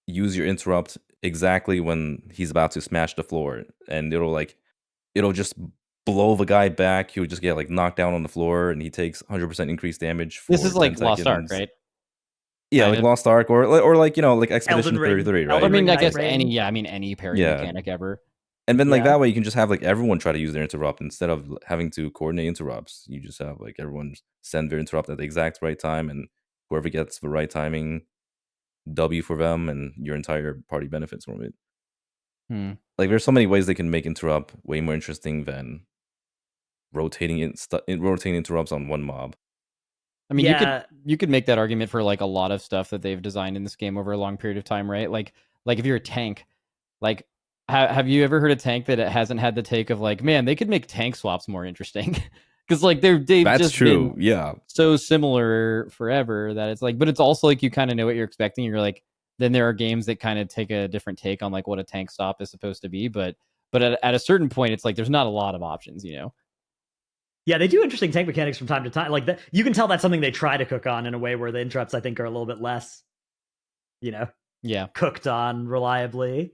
use your interrupt exactly when he's about to smash the floor, and it'll just blow the guy back. He'll just get like knocked down on the floor, and he takes 100% increased damage. For This is 10 like Lost Ark, seconds. right? Yeah, Kind like of. Lost Ark, or like like Expedition Ring. 33, right? I Elden mean, Ring I Night guess Rain. any parry Yeah. mechanic ever. And then like Yeah. that way you can just have like everyone try to use their interrupt instead of having to coordinate interrupts. You just have like everyone send their interrupt at the exact right time, and whoever gets the right timing, W for them, and your entire party benefits from it. Hmm. Like there's so many ways they can make interrupt way more interesting than rotating interrupts on one mob. I mean, Yeah. you could make that argument for like a lot of stuff that they've designed in this game over a long period of time, right? Like if you're a tank, like have you ever heard a tank that it hasn't had the take of like, man, they could make tank swaps more interesting because like they've That's just true. been Yeah. so similar forever that it's like, but it's also like you kind of know what you're expecting. You're like, then there are games that kind of take a different take on like what a tank stop is supposed to be, but at a certain point, it's like there's not a lot of options, you know. Yeah, they do interesting tank mechanics from time to time. Like that, you can tell that's something they try to cook on in a way where the interrupts, I think, are a little bit less, Yeah. cooked on reliably.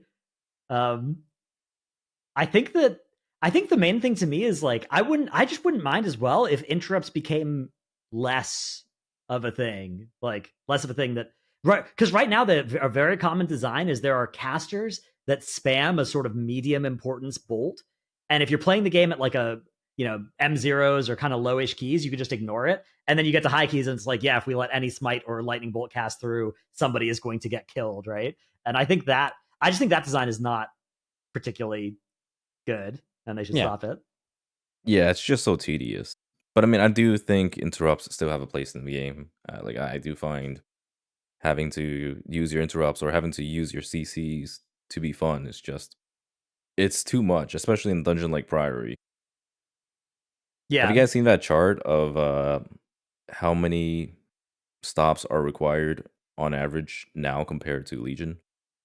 I think the main thing to me is like I just wouldn't mind as well if interrupts became less of a thing, like less of a thing that right, because right now a very common design is there are casters that spam a sort of medium importance bolt, and if you're playing the game at like a M0s or kind of lowish keys, you can just ignore it, and then you get to high keys and it's like, yeah, if we let any smite or lightning bolt cast through, somebody is going to get killed, right? And I just think that design is not particularly good, and they should stop it. Yeah, it's just so tedious. But I mean, I do think interrupts still have a place in the game. Like I do find having to use your interrupts or having to use your CCs to be fun is just it's too much, especially in dungeon like Priory. Yeah. Have you guys seen that chart of how many stops are required on average now compared to Legion?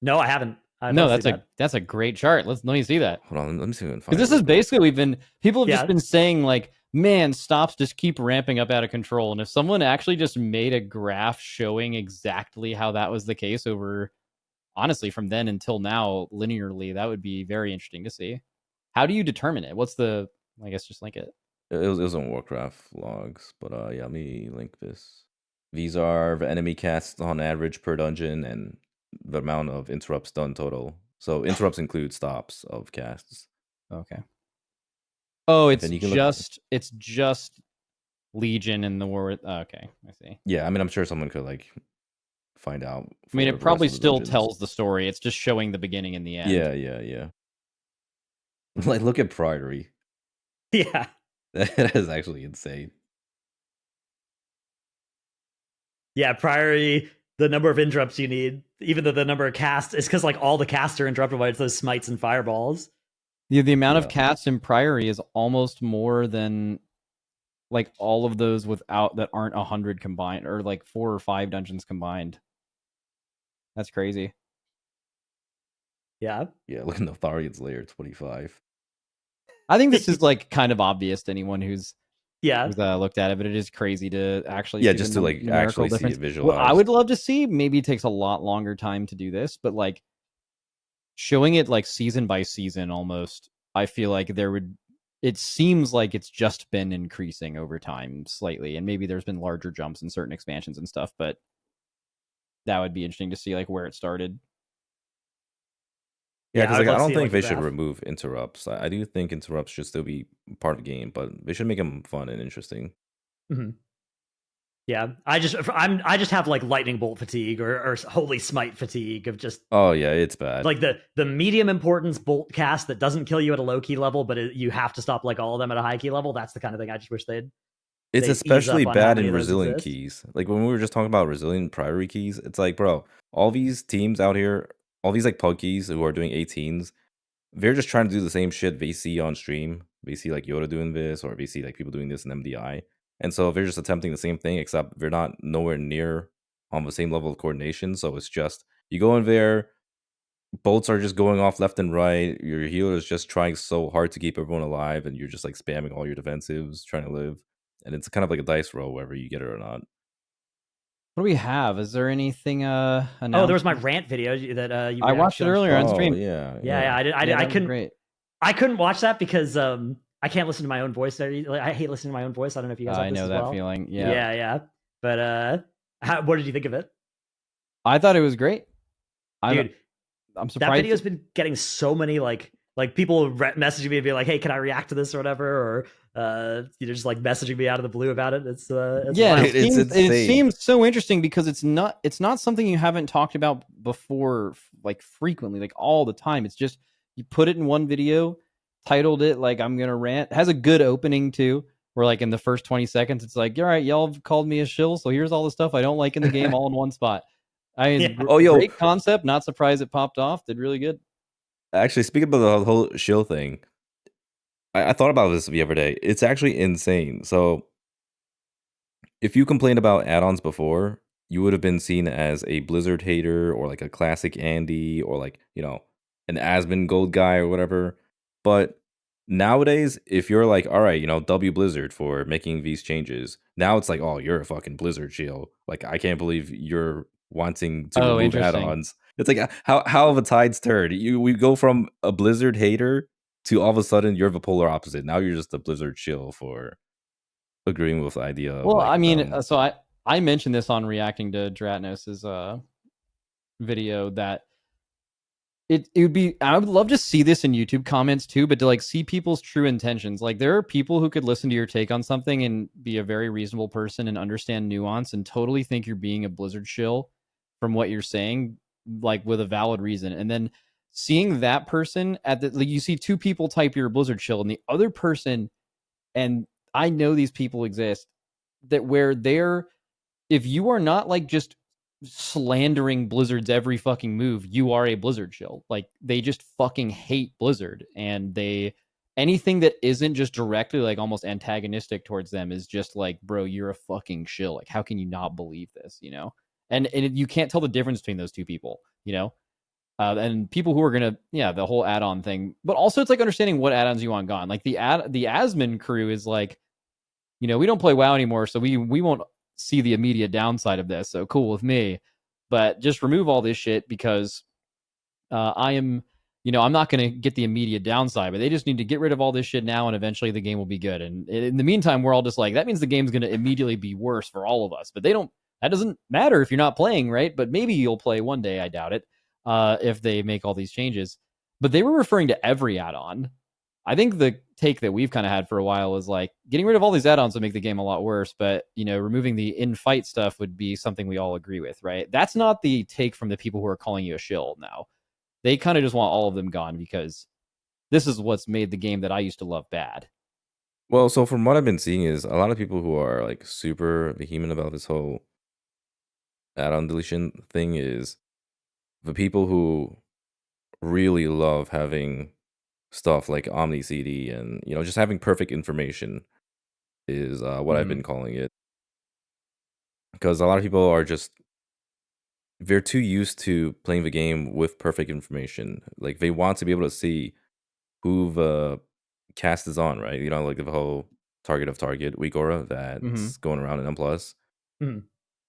No, I haven't. I'd No, love to see that's a great chart. Let me see that. Hold on, let me see if I can find Because this it is real quick. basically people have Yeah. just been saying like, man, stops just keep ramping up out of control. And if someone actually just made a graph showing exactly how that was the case over, honestly, from then until now, linearly, that would be very interesting to see. How do you determine it? What's the, I guess, just link it. It was on Warcraft logs, but yeah, let me link this. These are the enemy casts on average per dungeon and the amount of interrupts done total. So interrupts include stops of casts. Okay. Oh, it's then you can just Legion in the war. Okay, I see. Yeah, I mean, I'm sure someone could like find out. I mean, for it the rest probably of the still dungeons. tells the story. It's just showing the beginning and the end. Yeah. Like, look at Priory. Yeah. That is actually insane. Yeah, Priory, the number of interrupts you need, even though the number of casts is because like all the casts are interrupted by those smites and fireballs. The amount of Yeah. casts in Priory is almost more than like all of those without that aren't 100 combined, or like 4 or 5 dungeons combined. That's crazy. Yeah. Yeah, look at Notharian's layer 25. I think this is like kind of obvious to anyone who's Yeah. looked at it, but it is crazy to actually Yeah, see just the to like numerical actually see difference. it visualized. What I would love to see, maybe it takes a lot longer time to do this, but like showing it like season by season almost, I feel like it seems like it's just been increasing over time slightly, and maybe there's been larger jumps in certain expansions and stuff, but that would be interesting to see like where it started. Yeah, Yeah, because I would like, I love to don't see, think like, they a should graph. remove interrupts. I do think interrupts should still be part of the game, but they should make them fun and interesting. Mhm. Yeah. I just have like lightning bolt fatigue or holy smite fatigue of just Oh yeah, it's bad. like the medium importance bolt cast that doesn't kill you at a low key level, but you have to stop like all of them at a high key level. That's the kind of thing I just wish they'd It's they ease especially up on how bad many in of those resilient exist. keys. Like when we were just talking about resilient priority keys, it's like, bro, all these teams out here, all these like pug keys who are doing 18s, they're just trying to do the same shit they see on stream. They see like Yoda doing this, or they see like people doing this in MDI. And so they're just attempting the same thing, except they're not nowhere near on the same level of coordination. So it's just you go in there, bolts are just going off left and right. Your healer is just trying so hard to keep everyone alive, and you're just like spamming all your defensives, trying to live. And it's kind of like a dice roll, whether you get it or not. What do we have? Is there anything Oh, there was my announced? rant video that you I watched it earlier on Oh stream. yeah, Yeah, I did. Yeah, I that was couldn't. great. I couldn't watch that because I can't listen to my own voice. Like, I hate listening to my own voice. I don't know if you guys have I this know as that well. feeling. Yeah. Yeah. But what did you think of it, I thought it was great. dude? I'm That surprised. video's been getting so many like people messaging me and being like, "Hey, can I react to this or whatever?" Or just like messaging me out of the blue about it. It's yeah, wild. it It's seems, insane. so interesting because it's not something you haven't talked about before, like frequently, like all the time. It's just you put it in one video, titled it like "I'm gonna rant." It has a good opening too, where like in the first 20 seconds, it's like, "All right, y'all have called me a shill, so here's all the stuff I don't like in the game, all in one spot." It's Yeah. Oh, yo. great concept. Not surprised it popped off. Did really good. Actually, speaking about the whole shill thing, I thought about this the other day. It's actually insane. So, if you complained about add-ons before, you would have been seen as a Blizzard hater or like a classic Andy or like, an Asmon gold guy or whatever. But nowadays, if you're like, all right, W Blizzard for making these changes, now it's like, oh, you're a fucking Blizzard shill. Like, I can't believe you're wanting to Oh, remove interesting. add-ons. It's like how have the tides turned? We go from a Blizzard hater to all of a sudden you're the polar opposite. Now you're just a Blizzard shill for agreeing with the idea of Well, like, I mean, so I mentioned this on reacting to Dratnos' video that it would be, I would love to see this in YouTube comments too, but to like see people's true intentions. Like there are people who could listen to your take on something and be a very reasonable person and understand nuance and totally think you're being a Blizzard shill from what you're saying, like with a valid reason. And then seeing that person like you see two people type you're a Blizzard shill and the other person, and I know these people exist, that where if you are not like just slandering Blizzard's every fucking move, you are a Blizzard shill. Like they just fucking hate Blizzard, and anything that isn't just directly like almost antagonistic towards them is just like, bro, you're a fucking shill. Like how can you not believe this, and you can't tell the difference between those two people, and people who are gonna, the whole add-on thing, but also it's like understanding what add-ons you want gone. Like the Asmon crew is like, we don't play WoW anymore, so we won't see the immediate downside of this. So cool with me, but just remove all this shit because I am, I'm not going to get the immediate downside. But they just need to get rid of all this shit now, and eventually the game will be good. And in the meantime, we're all just like, that means the game's going to immediately be worse for all of us. But that doesn't matter if you're not playing, right? But maybe you'll play one day. I doubt it. If they make all these changes. But they were referring to every add-on. I think the take that we've kind of had for a while is like getting rid of all these add-ons would make the game a lot worse, but removing the in-fight stuff would be something we all agree with, right? That's not the take from the people who are calling you a shill now. They kind of just want all of them gone because this is what's made the game that I used to love bad. Well, so from what I've been seeing is a lot of people who are like super vehement about this whole add-on deletion thing is the people who really love having stuff like Omni CD and just having perfect information is what I've been calling it, because a lot of people are just they're too used to playing the game with perfect information. Like they want to be able to see who the cast is on, right? Like the whole target of target weak aura that's going around in M+. Mhm.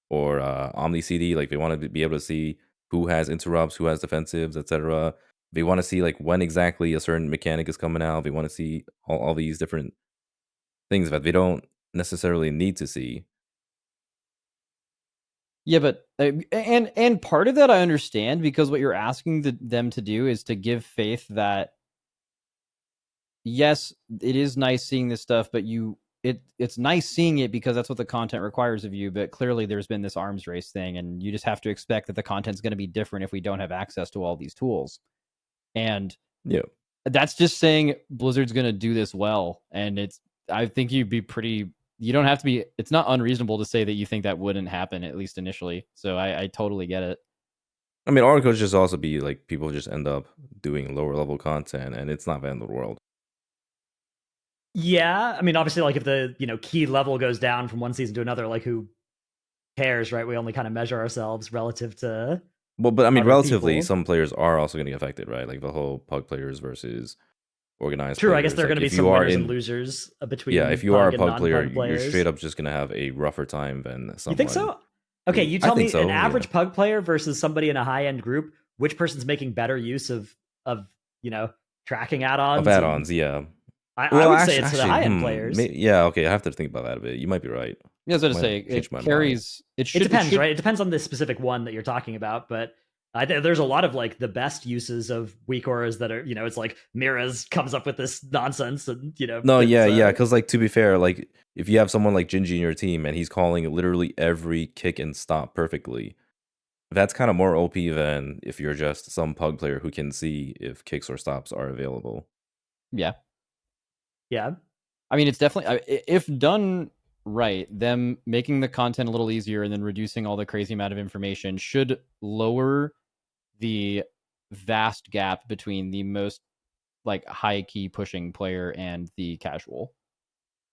Or Omni CD, like they want to be able to see who has interrupts, who has defensives, etc. They want to see like when exactly a certain mechanic is coming out. They want to see all these different things that they don't necessarily need to see. Yeah, but and part of that I understand, because what you're asking them to do is to give faith that yes, it is nice seeing this stuff, but it's nice seeing it because that's what the content requires of you. But clearly there's been this arms race thing, and you just have to expect that the content's going to be different if we don't have access to all these tools. And Yeah, that's just saying Blizzard's going to do this well. And I think you'd be pretty you don't have to be. It's not unreasonable to say that you think that wouldn't happen, at least initially. So I totally get it. I mean, or it could just also be like people just end up doing lower level content, and it's not the end of the world. Yeah, I mean, obviously, like if the key level goes down from one season to another, like who cares, right? We only kind of measure ourselves relative to. Well, but I mean, other relatively, people. some players are also getting affected, right? Like the whole pug players versus organized. True, players. I guess there are Like, going to be if some you are winners in, and losers between. yeah, if you are a pug pug and player, non-pug you're players. straight up just gonna have a rougher time than someone. You think so? Okay, you I tell me think so, an yeah. average pug player versus somebody in a high end group. Which person's making better use of tracking add-ons? Of add-ons, yeah. I would say it's the high end players. Yeah, okay, I have to think about that a bit. You might be right. Yeah, I was going to Might say change it my mind. carries. It Depends, should, right? It depends on the specific one that you're talking about, but there's a lot of like the best uses of weak auras that are, it's like Mira's comes up with this nonsense, and No, it's, yeah, because like to be fair, like if you have someone like Gingy in your team and he's calling literally every kick and stop perfectly, that's kind of more OP than if you're just some pug player who can see if kicks or stops are available. yeah. yeah. I mean, it's definitely, if done right, them making the content a little easier and then reducing all the crazy amount of information should lower the vast gap between the most like high key pushing player and the casual.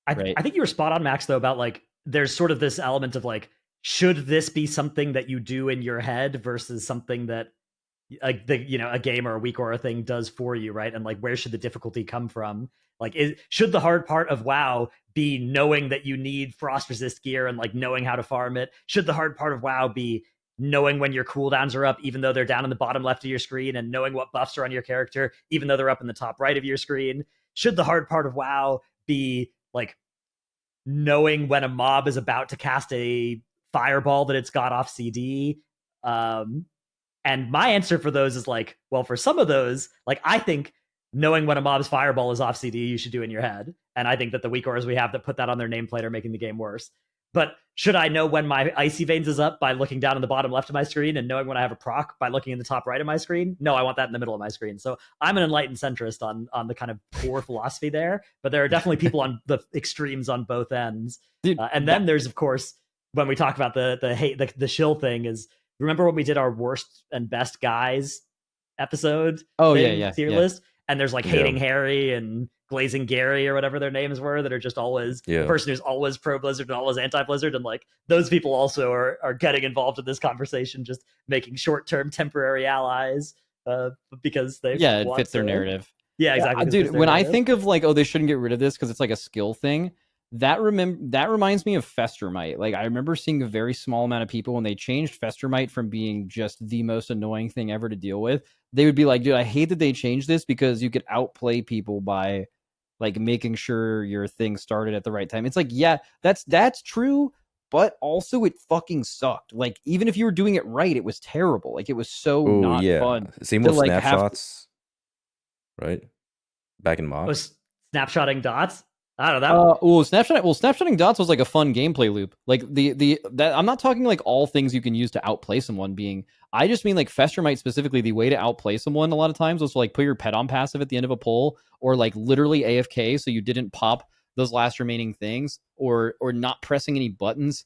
Right. I think you were spot on, Max, though, about like there's sort of this element of like, should this be something that you do in your head versus something that a game or a weak aura thing does for you, right? And like, where should the difficulty come from? Like, should the hard part of WoW be knowing that you need frost resist gear and like knowing how to farm it? Should the hard part of WoW be knowing when your cooldowns are up, even though they're down in the bottom left of your screen, and knowing what buffs are on your character, even though they're up in the top right of your screen? Should the hard part of WoW be like knowing when a mob is about to cast a fireball that it's got off CD? And my answer for those is like, well, for some of those, like I think knowing when a mob's fireball is off CD, you should do in your head. And I think that the weak auras we have that put that on their nameplate are making the game worse. But should I know when my Icy Veins is up by looking down in the bottom left of my screen and knowing when I have a proc by looking in the top right of my screen? No, I want that in the middle of my screen. So I'm an enlightened centrist on the kind of poor philosophy there. But there are definitely people on the extremes on both ends. Dude, And then there's, of course, when we talk about the shill thing is, remember when we did our worst and best guys episode? Oh, tier yeah. list, and there's like hating Harry and glazing Gary or whatever their names were that are just always the person who's always pro Blizzard and always anti Blizzard, and like those people also are getting involved in this conversation, just making short term temporary allies because they it fits their narrative. Yeah, exactly. Dude, when I think of like, oh, they shouldn't get rid of this because it's like a skill thing. That reminds me of Festermite. Like I remember seeing a very small amount of people when they changed Festermite from being just the most annoying thing ever to deal with. They would be like, dude, I hate that they changed this because you could outplay people by like making sure your thing started at the right time. It's like, yeah, that's true, but also it fucking sucked. Like even if you were doing it right, it was terrible. Like it was so not fun. Same with like, snapshots, right? Back in mob. Snapshotting dots. I don't know. Snapshotting dots was like a fun gameplay loop. Like that I'm not talking like all things you can use to outplay someone I just mean like Festermite specifically, the way to outplay someone a lot of times was to like put your pet on passive at the end of a pull, or like literally AFK so you didn't pop those last remaining things, or not pressing any buttons,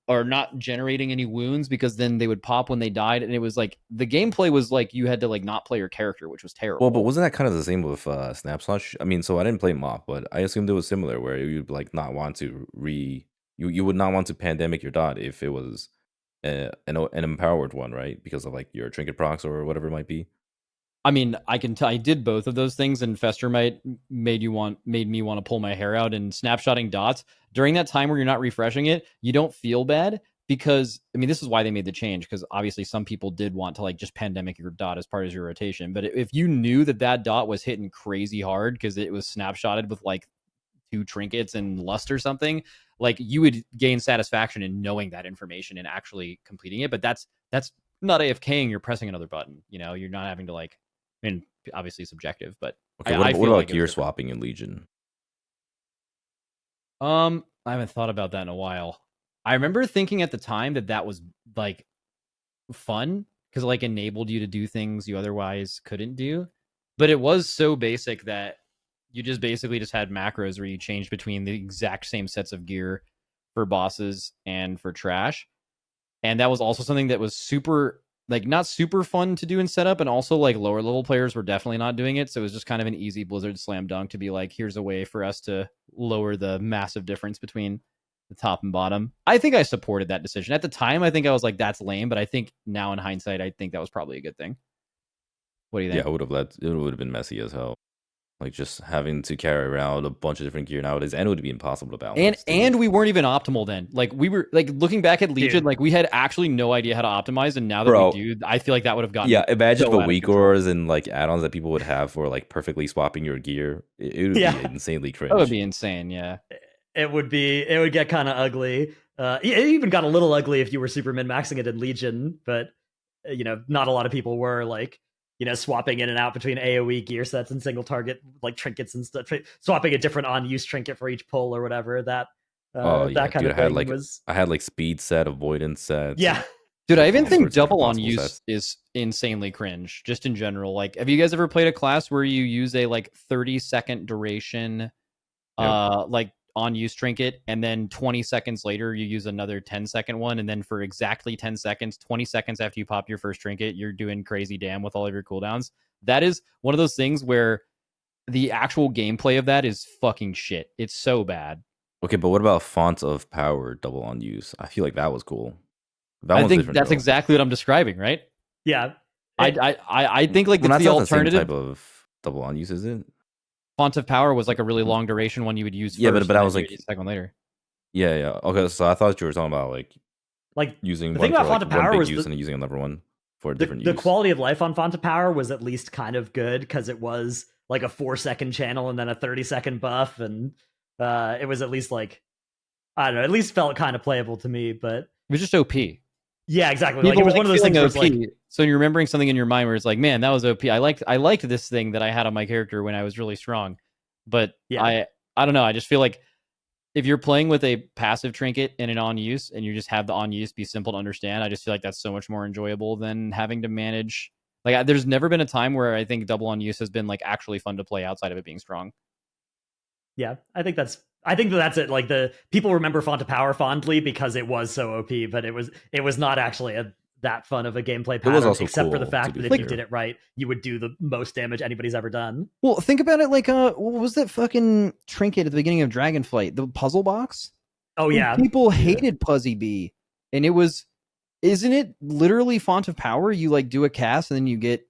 or not generating any wounds because then they would pop when they died. And it was like the gameplay was like you had to like not play your character, which was terrible. Well, but wasn't that kind of the same with snapshots? I mean, so I didn't play mob, but I assumed it was similar, where you'd like not want to you would not want to pandemic your dot if it was an empowered one, right? Because of like your trinket procs or whatever it might be. I mean, I did both of those things, and Festermite made me want to pull my hair out. And snapshotting dots during that time where you're not refreshing it, you don't feel bad because, I mean, this is why they made the change, because obviously some people did want to like just pandemic your dot as part of your rotation. But if you knew that dot was hitting crazy hard because it was snapshotted with like 2 trinkets and lust or something, like you would gain satisfaction in knowing that information and actually completing it. But that's not AFKing. You're pressing another button. You're not having to like. I mean, obviously subjective, but okay. What about gear swapping in Legion? I haven't thought about that in a while. I remember thinking at the time that was like fun because it like enabled you to do things you otherwise couldn't do, but it was so basic that you just basically just had macros where you changed between the exact same sets of gear for bosses and for trash. And that was also something that was super, like, not super fun to do in setup, and also like lower level players were definitely not doing it. So it was just kind of an easy Blizzard slam dunk to be like, here's a way for us to lower the massive difference between the top and bottom. I think I supported that decision. At the time, I think I was like, that's lame, but I think now in hindsight, I think that was probably a good thing. What do you think? Yeah, it would have been messy as hell. Like just having to carry around a bunch of different gear nowadays, and it would be impossible to balance. And we weren't even optimal then. Like we were like looking back at Legion, Dude. like we had actually no idea how to optimize, and now that Bro. we do, I feel like that would have gotten imagine so the out of weak control. auras and like add-ons that people would have for like perfectly swapping your gear. It would Yeah. be insanely cringe. That would be insane. Yeah. It would get kind of ugly. It even got a little ugly if you were super min-maxing it in Legion, but not a lot of people were like, swapping in and out between AoE gear sets and single target like trinkets and stuff, swapping a different on-use trinket for each pull or whatever. That that kind of thing was. I had like speed set, avoidance sets. Yeah, Dude, I even all think sorts of double on possible use sets. is insanely cringe, just in general. Like, have you guys ever played a class where you use a like 30-second duration, like on use trinket, and then 20 seconds later you use another 10-second one, and then for exactly 10 seconds, 20 seconds after you pop your first trinket, you're doing crazy damn with all of your cooldowns? That is one of those things where the actual gameplay of that is fucking shit. It's so bad. Okay, but what about Font of Power double on use? I feel like that was cool. That I one's think different, that's though. exactly what I'm describing, right? yeah. I think like Well, it's that's the not the same alternative. type of double on use, is it? Font of Power was like a really long duration one you would use. Yeah, but first I and was then like- do it a second later. Yeah. Okay, so I thought you were talking about like using the one thing for about Font like of Power one big was use the- and using another one for a the different use. quality of life on Font of Power was at least kind of good because it was like a 4-second channel and then a 30-second buff, and it was at least like, I don't know, at least felt kind of playable to me. But It was just OP. yeah, exactly. Like it was one of those things where it's like, so you're remembering something in your mind where it's like, man, that was OP. I liked this thing that I had on my character when I was really strong. But Yeah. I don't know. I just feel like if you're playing with a passive trinket and an on use, and you just have the on use be simple to understand, I just feel like that's so much more enjoyable than having to manage. Like, there's never been a time where I think double on use has been like actually fun to play outside of it being strong. yeah, I think that's it. Like the people remember Font of Power fondly because it was so OP, but it was not actually that fun of a gameplay pattern, was also except for the cool, fact to that be if you fair. did it right, you would do the most damage anybody's ever done. Well, think about it like what was that fucking trinket at the beginning of Dragonflight? The puzzle box? Oh yeah, People hated Puzzy B. And isn't it literally Font of Power? You like do a cast and then you get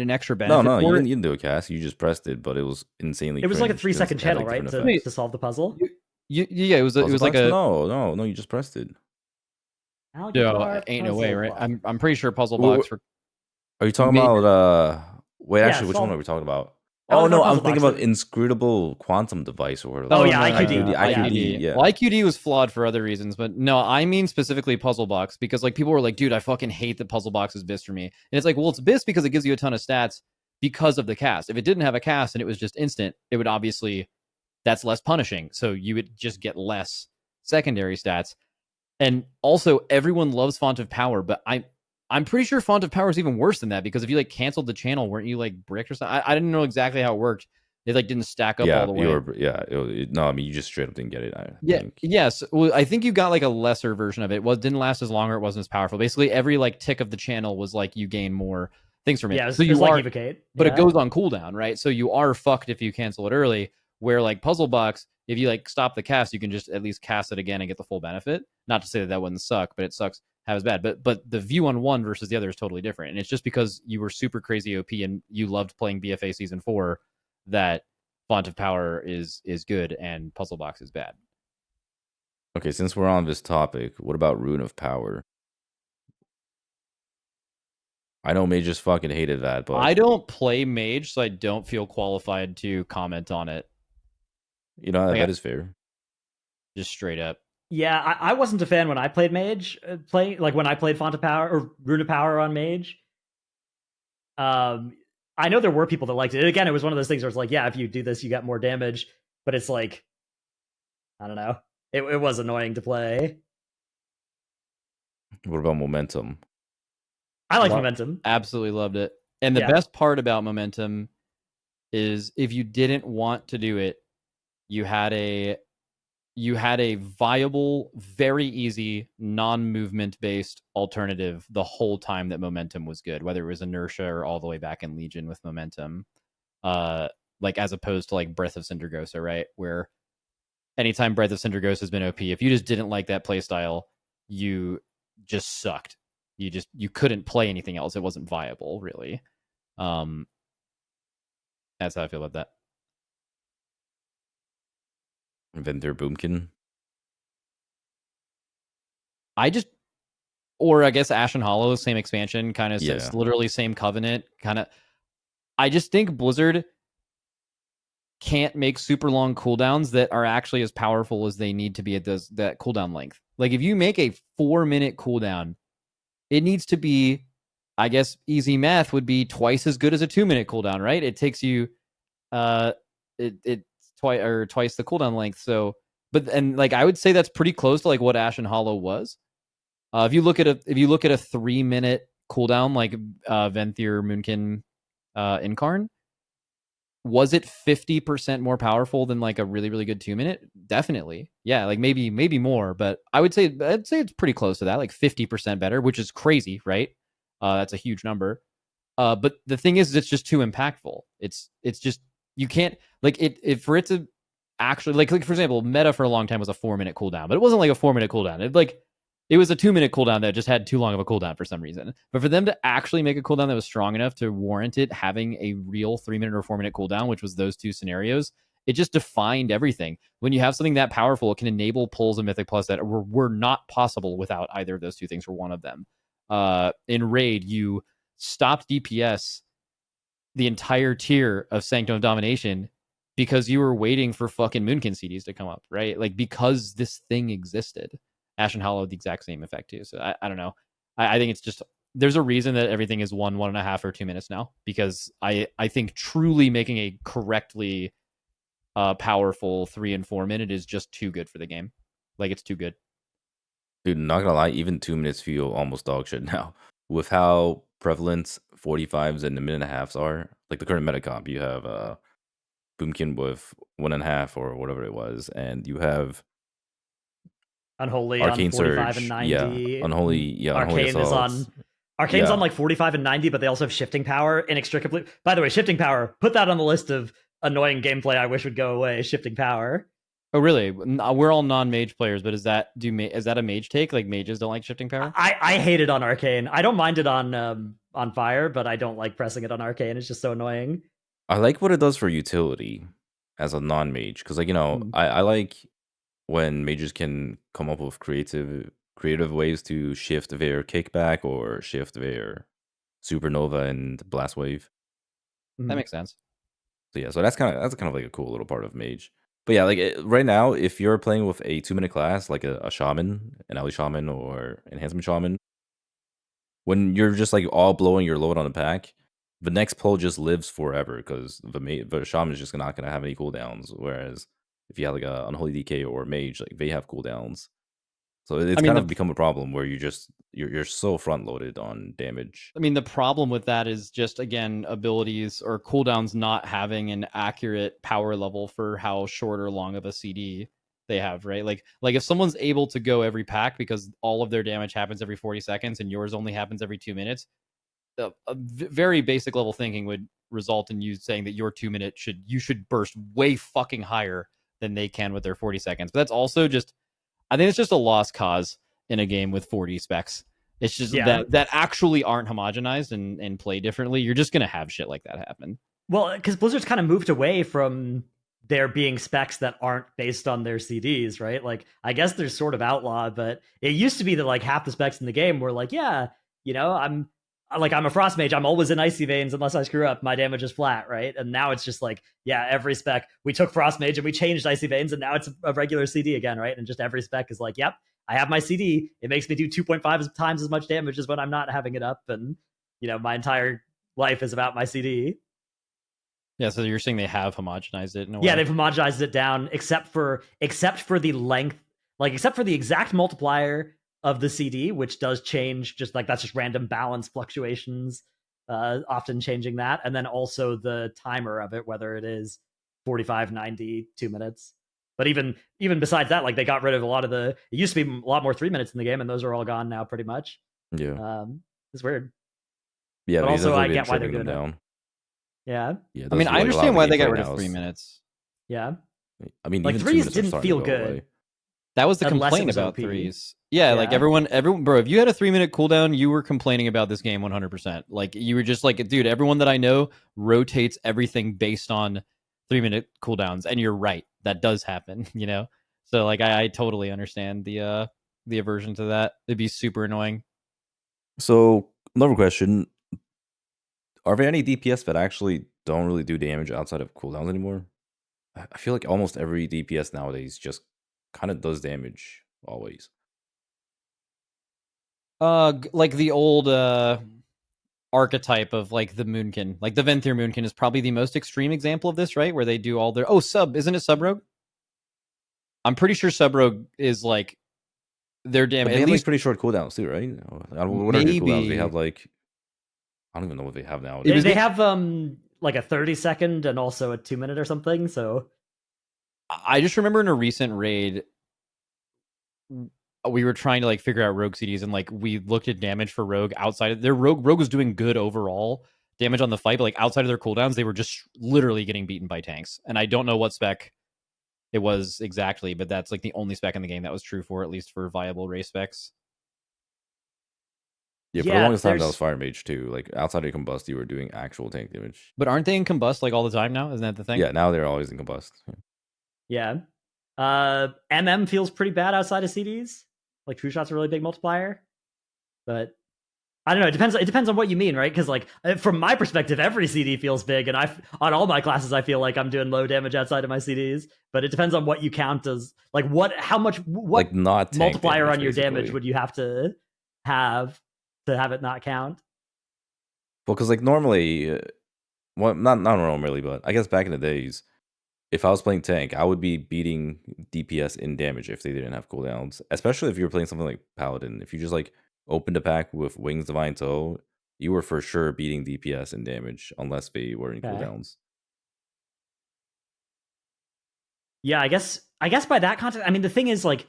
an extra benefit. No, for you it? didn't do a cast. You just pressed it, but it was insanely. it was like a cringe 3-second because it had, channel, right, different effects. to solve the puzzle. Yeah, it was Puzzle like box? a no. You just pressed it. no, ain't no way, right? I'm pretty sure puzzle Well, box for Are you talking Maybe. about? Wait, Yeah, actually, which solve- one are we talking about? Oh, Oh no, the I'm puzzle thinking box about inscrutable quantum device or whatever. Oh, yeah, IQD. IQD, yeah. Well, IQD was flawed for other reasons, but no, I mean specifically puzzle box, because like people were like, dude, I fucking hate that puzzle box is BIS for me. And it's like, well, it's BIS because it gives you a ton of stats because of the cast. If it didn't have a cast and it was just instant, it would obviously, that's less punishing. So you would just get less secondary stats. And also everyone loves Font of Power, but I'm pretty sure Font of Power is even worse than that, because if you like canceled the channel, weren't you like bricked or something? I didn't know exactly how it worked. It like didn't stack up all the way. No, I mean you just straight up didn't get it. I think. Yes. Well, I think you got like a lesser version of it. Well, it didn't last as long, or it wasn't as powerful. Basically, every like tick of the channel was like you gain more things from it. Yeah, it was, so it was you are, like Evocate. but yeah. it goes on cooldown, right? So you are fucked if you cancel it early. Where like Puzzle Box, if you like stop the cast, you can just at least cast it again and get the full benefit. Not to say that wouldn't suck, but it sucks have as bad. But the view on one versus the other is totally different, and it's just because you were super crazy OP and you loved playing BFA Season 4 that Font of Power is good and Puzzle Box is bad. Okay, since we're on this topic, what about Rune of Power? I know Mage just fucking hated that, but I don't play Mage, so I don't feel qualified to comment on it. you know Yeah. that is fair. Just straight up. Yeah, I wasn't a fan when I played Mage. When I played Font of Power or Rune of Power on Mage. I know there were people that liked it. Again, it was one of those things where it's like, yeah, if you do this, you get more damage. But it's like, I don't know. It was annoying to play. What about Momentum? I like Well, Momentum. Absolutely loved it. And the Yeah. best part about Momentum is if you didn't want to do it, you had a viable, very easy, non-movement based alternative the whole time that momentum was good, whether it was inertia or all the way back in Legion with momentum. Like as opposed to like Breath of Syndragosa, right? Where anytime Breath of Syndragosa has been OP, if you just didn't like that playstyle, you just sucked. You couldn't play anything else. It wasn't viable, really. That's how I feel about that. Vendor Boomkin. I guess Ashen Hollow, same expansion, kind of literally same covenant, kind of. I just think Blizzard can't make super long cooldowns that are actually as powerful as they need to be at that cooldown length. Like if you make a 4-minute cooldown, it needs to be, I guess easy math would be twice as good as a 2-minute cooldown, right? It takes you it's twice the cooldown length. So, and like I would say that's pretty close to like what Ashen Hollow was. If you look at a 3-minute cooldown like Venthyr Moonkin Incarn, was it 50% more powerful than like a really, really good 2-minute? Definitely. Yeah, like maybe more, but I'd say it's pretty close to that, like 50% better, which is crazy, right? That's a huge number. But the thing is, it's just too impactful. It's just, you can't, like, for it to actually, like for example, meta for a long time was a 4-minute cooldown, but it wasn't like a 4-minute cooldown. It was a 2-minute cooldown that just had too long of a cooldown for some reason. But for them to actually make a cooldown that was strong enough to warrant it having a real 3-minute or 4-minute cooldown, which was those two scenarios, it just defined everything. When you have something that powerful, it can enable pulls in Mythic Plus that were not possible without either of those two things or one of them. In Raid, you stopped DPS the entire tier of Sanctum of Domination because you were waiting for fucking Moonkin CDs to come up, right? Like, because this thing existed. Ashen Hollow, the exact same effect too. So I don't know. I think it's just, there's a reason that everything is 1.5 or 2 minutes now, because I think truly making a correctly powerful 3 and 4 minute is just too good for the game. Like, it's too good. Dude, not gonna lie, even 2 minutes feel almost dog shit now. With how prevalent 45s and the 1.5s are, like the current meta comp, you have Boomkin with 1.5 or whatever it was, and you have Unholy Arcane on 45 Surge, and 90. Unholy Arcane is Assaults. Arcane's on like 45 and 90, but they also have shifting power inextricably. By the way, shifting power, put that on the list of annoying gameplay I wish would go away. Shifting power. Oh, really? We're all non-mage players, but is that a mage take? Like, mages don't like shifting power? I hate it on Arcane. I don't mind it on Fire, but I don't like pressing it on Arcane. It's just so annoying. I like what it does for utility as a non-mage, because I like when mages can come up with creative ways to shift their kickback or shift their supernova and blast wave. That makes sense. So yeah, so that's kind of like a cool little part of mage. But yeah, like right now, if you're playing with a 2-minute class like a shaman, an ally shaman, or enhancement shaman, when you're just like all blowing your load on the pack, the next pull just lives forever because the shaman is just not gonna have any cooldowns. Whereas if you have like a unholy DK or mage, like they have cooldowns. So it's kind of become a problem where you're so front loaded on damage. I mean, the problem with that is just, again, abilities or cooldowns not having an accurate power level for how short or long of a CD they have, right? Like if someone's able to go every pack because all of their damage happens every 40 seconds and yours only happens every 2 minutes, a very basic level thinking would result in you saying that your 2 minute you should burst way fucking higher than they can with their 40 seconds. But that's also just, I think it's just a lost cause in a game with 40 specs. It's just that actually aren't homogenized and play differently. You're just going to have shit like that happen. Well, because Blizzard's kind of moved away from there being specs that aren't based on their CDs, right? Like, I guess they're sort of outlawed, but it used to be that like half the specs in the game were like, yeah, I'm a frost mage. I'm always in icy veins unless I screw up. My damage is flat, right? And now it's just like, yeah, every spec. We took frost mage and we changed icy veins, and now it's a regular CD again, right? And just every spec is like, yep, I have my CD. It makes me do 2.5 times as much damage as when I'm not having it up, and my entire life is about my CD. Yeah, so you're saying they have homogenized it in a way? Yeah, they've homogenized it down, except for the length, like except for the exact multiplier of the CD, which does change, just like that's just random balance fluctuations often changing that, and then also the timer of it, whether it is 45, 90, 2 minutes. But even besides that, like they got rid of a lot of the. It used to be a lot more 3 minutes in the game, and those are all gone now, pretty much. Yeah. It's weird. Yeah, but because also they've I been get why they're trimming them doing it. down. Yeah, Yeah, I those mean, are, I like, a lot understand of why the they got gameplay rid now of 3 is- minutes. yeah. I mean, Like, even 2 threes minutes are didn't starting feel to go good. away. That was the Unless it complaint was about OP. threes. Yeah, like Yeah. everyone, bro, if you had a 3-minute cooldown, you were complaining about this game 100%. Like you were just like, dude, everyone that I know rotates everything based on 3-minute cooldowns, and you're right, that does happen. You know, so like I totally understand the aversion to that. It'd be super annoying. So, another question. Are there any DPS that actually don't really do damage outside of cooldowns anymore? I feel like almost every DPS nowadays just kind of does damage always. Like the old archetype of like the Moonkin, like the Venthyr Moonkin is probably the most extreme example of this, right? Where they do all their isn't it Sub Rogue? I'm pretty sure Sub Rogue is like their But damage. they At have least like pretty short cooldowns too, right? What are their cooldowns? They maybe have like I don't even know what they have now. It was They the- have like a 30-second and also a 2-minute or something. So I just remember in a recent raid, we were trying to like figure out rogue CDs, and like we looked at damage for rogue outside of their rogue. Rogue was doing good overall damage on the fight, but like outside of their cooldowns, they were just literally getting beaten by tanks. And I don't know what spec it was exactly, but that's like the only spec in the game that was true for, at least for viable race specs. Yeah, for the Yeah, longest time that there's- was Fire Mage too. Like outside of Combust, you were doing actual tank damage. But aren't they in Combust like all the time now? Isn't that the thing? Yeah, now they're always in Combust. yeah, MM feels pretty bad outside of CDs. Like True Shot's a really big multiplier, but I don't know. It depends on what you mean, right? Because like from my perspective, every CD feels big, and on all my classes I feel like I'm doing low damage outside of my CDs. But it depends on what you count as like how much what Like not tank multiplier damage, on your damage basically. would you have to have it not count? Well, because like normally, well, not normally, but I guess back in the days, if I was playing tank, I would be beating DPS in damage if they didn't have cooldowns. Especially if you were playing something like Paladin. If you just like opened a pack with Wings Divine Toe, you were for sure beating DPS in damage unless they were in Okay. cooldowns. Yeah, I guess by that context, I mean the thing is like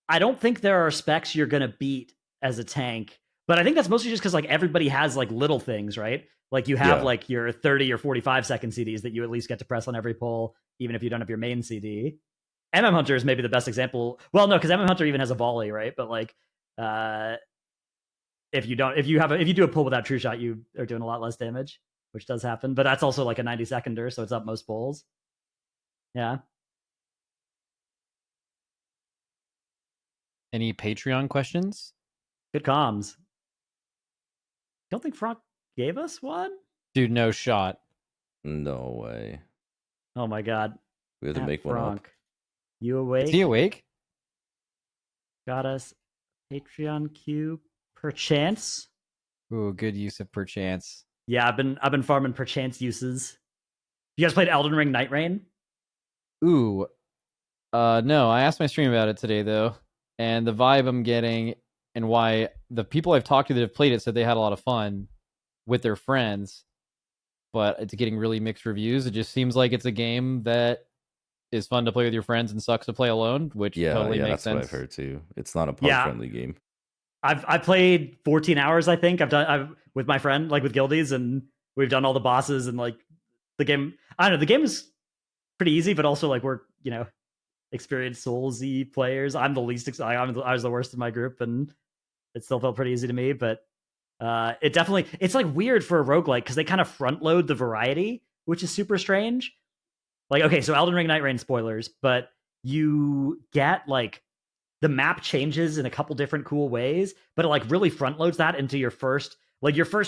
I don't think there are specs you're gonna beat as a tank, but I think that's mostly just because like everybody has like little things, right? Like you have Yeah. like your 30 or 45-second CDs that you at least get to press on every pull, even if you don't have your main CD. MM Hunter is maybe the best example. Well, no, because MM Hunter even has a volley, right? But like, if you do a pull without True Shot, you are doing a lot less damage, which does happen. But that's also like a 90-seconder, so it's up most pulls. Yeah. Any Patreon questions? Good comms. Don't think Fronk gave us one? Dude, no shot. No way. Oh my god. We have to At make one up. Fronk. You awake? Is he awake? Got us Patreon queue perchance. Ooh, good use of perchance. Yeah, I've been farming perchance uses. You guys played Elden Ring Night Rain? Ooh. No, I asked my stream about it today though, and the vibe I'm getting and why the people I've talked to that have played it said they had a lot of fun with their friends, but it's getting really mixed reviews. It just seems like it's a game that is fun to play with your friends and sucks to play alone, which Yeah, totally yeah, makes that's what sense. I've heard too. It's not a pub Yeah. friendly game. I've played 14 hours, I think. I've with my friend, like with guildies, and we've done all the bosses and like the game. I don't know, the game is pretty easy, but also like we're, experienced Soulsy players. I'm the least I was the worst in my group, and it still felt pretty easy to me, but it's like weird for a roguelike because they kind of front load the variety, which is super strange. Like, okay, so Elden Ring Night Rain spoilers, but you get like the map changes in a couple different cool ways, but it like really front loads that into your first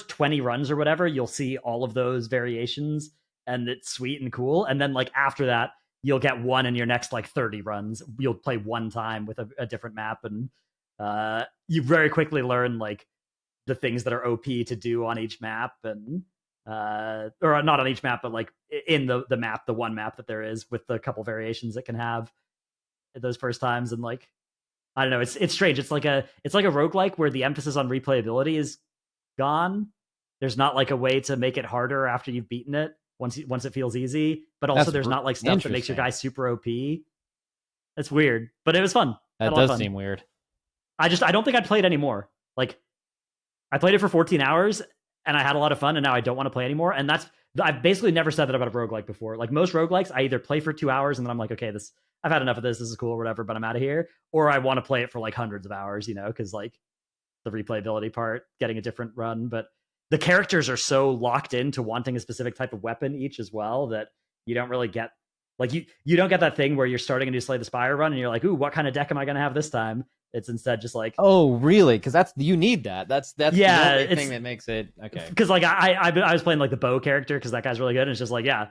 20 runs or whatever. You'll see all of those variations, and it's sweet and cool. And then like after that, you'll get one in your next like 30 runs. You'll play one time with a different map, and you very quickly learn like the things that are OP to do on each map, and or not on each map, but like in the map, the one map that there is with the couple variations it can have those first times. And like, I don't know, it's strange. It's like a roguelike where the emphasis on replayability is gone. There's not like a way to make it harder after you've beaten it once it feels easy. But also, there's not like stuff that makes your guy super OP. It's weird, but it was fun. That does seem weird. I don't think I'd play it anymore. Like, I played it for 14 hours and I had a lot of fun, and now I don't want to play anymore. And I've basically never said that about a roguelike before. Like most roguelikes, I either play for 2 hours and then I'm like, okay, I've had enough of this. This is cool or whatever, but I'm out of here. Or I want to play it for like hundreds of hours, because like the replayability part, getting a different run. But the characters are so locked into wanting a specific type of weapon each as well that you don't really get like you don't get that thing where you're starting a new Slay the Spire run and you're like, ooh, what kind of deck am I going to have this time? It's instead just like, oh, really? Because you need that. That's yeah, the only thing that makes it okay. Because like I was playing like the bow character because that guy's really good, and it's just like, yeah,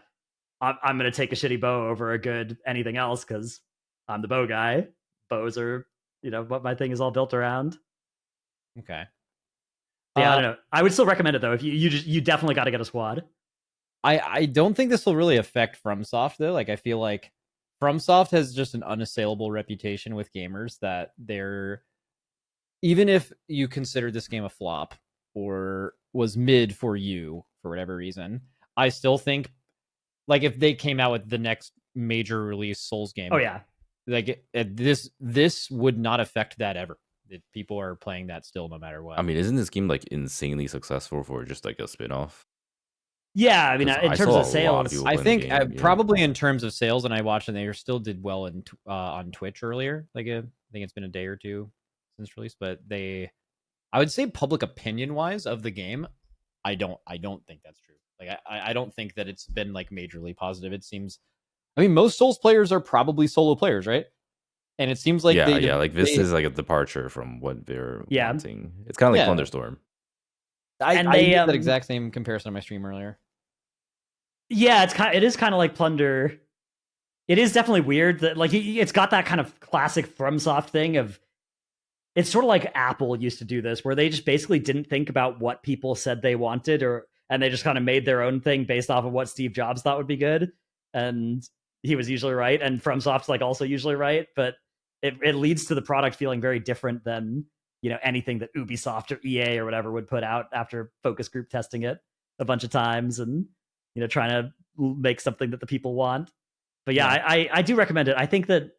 I'm gonna take a shitty bow over a good anything else because I'm the bow guy. Bows are what my thing is all built around. Okay. Yeah, I don't know. I would still recommend it though. If you definitely got to get a squad. I don't think this will really affect FromSoft though. Like I feel like FromSoft has just an unassailable reputation with gamers that they're, even if you consider this game a flop or was mid for you for whatever reason, I still think like if they came out with the next major release Souls game, oh yeah, like this would not affect that ever. People are playing that still no matter what. I mean, isn't this game like insanely successful for just like a spin-off? Yeah, I mean, in terms of sales, I think probably in terms of sales, and I watched and they still did well on Twitch earlier. Like I think it's been a day or two since release, but I would say public opinion wise of the game, I don't think that's true. Like I don't think that it's been like majorly positive. It seems, I mean, most Souls players are probably solo players, right? And it seems like like this is like a departure from what they're wanting. It's kind of like Thunderstorm. I made that exact same comparison on my stream earlier. Yeah, it is kind of like Plunder. It is definitely weird that like it's got that kind of classic FromSoft thing of, it's sort of like Apple used to do this, where they just basically didn't think about what people said they wanted, and they just kind of made their own thing based off of what Steve Jobs thought would be good, and he was usually right, and FromSoft's like also usually right, but it leads to the product feeling very different than anything that Ubisoft or EA or whatever would put out after focus group testing it a bunch of times and trying to make something that the people want. But yeah, I do recommend it. I think that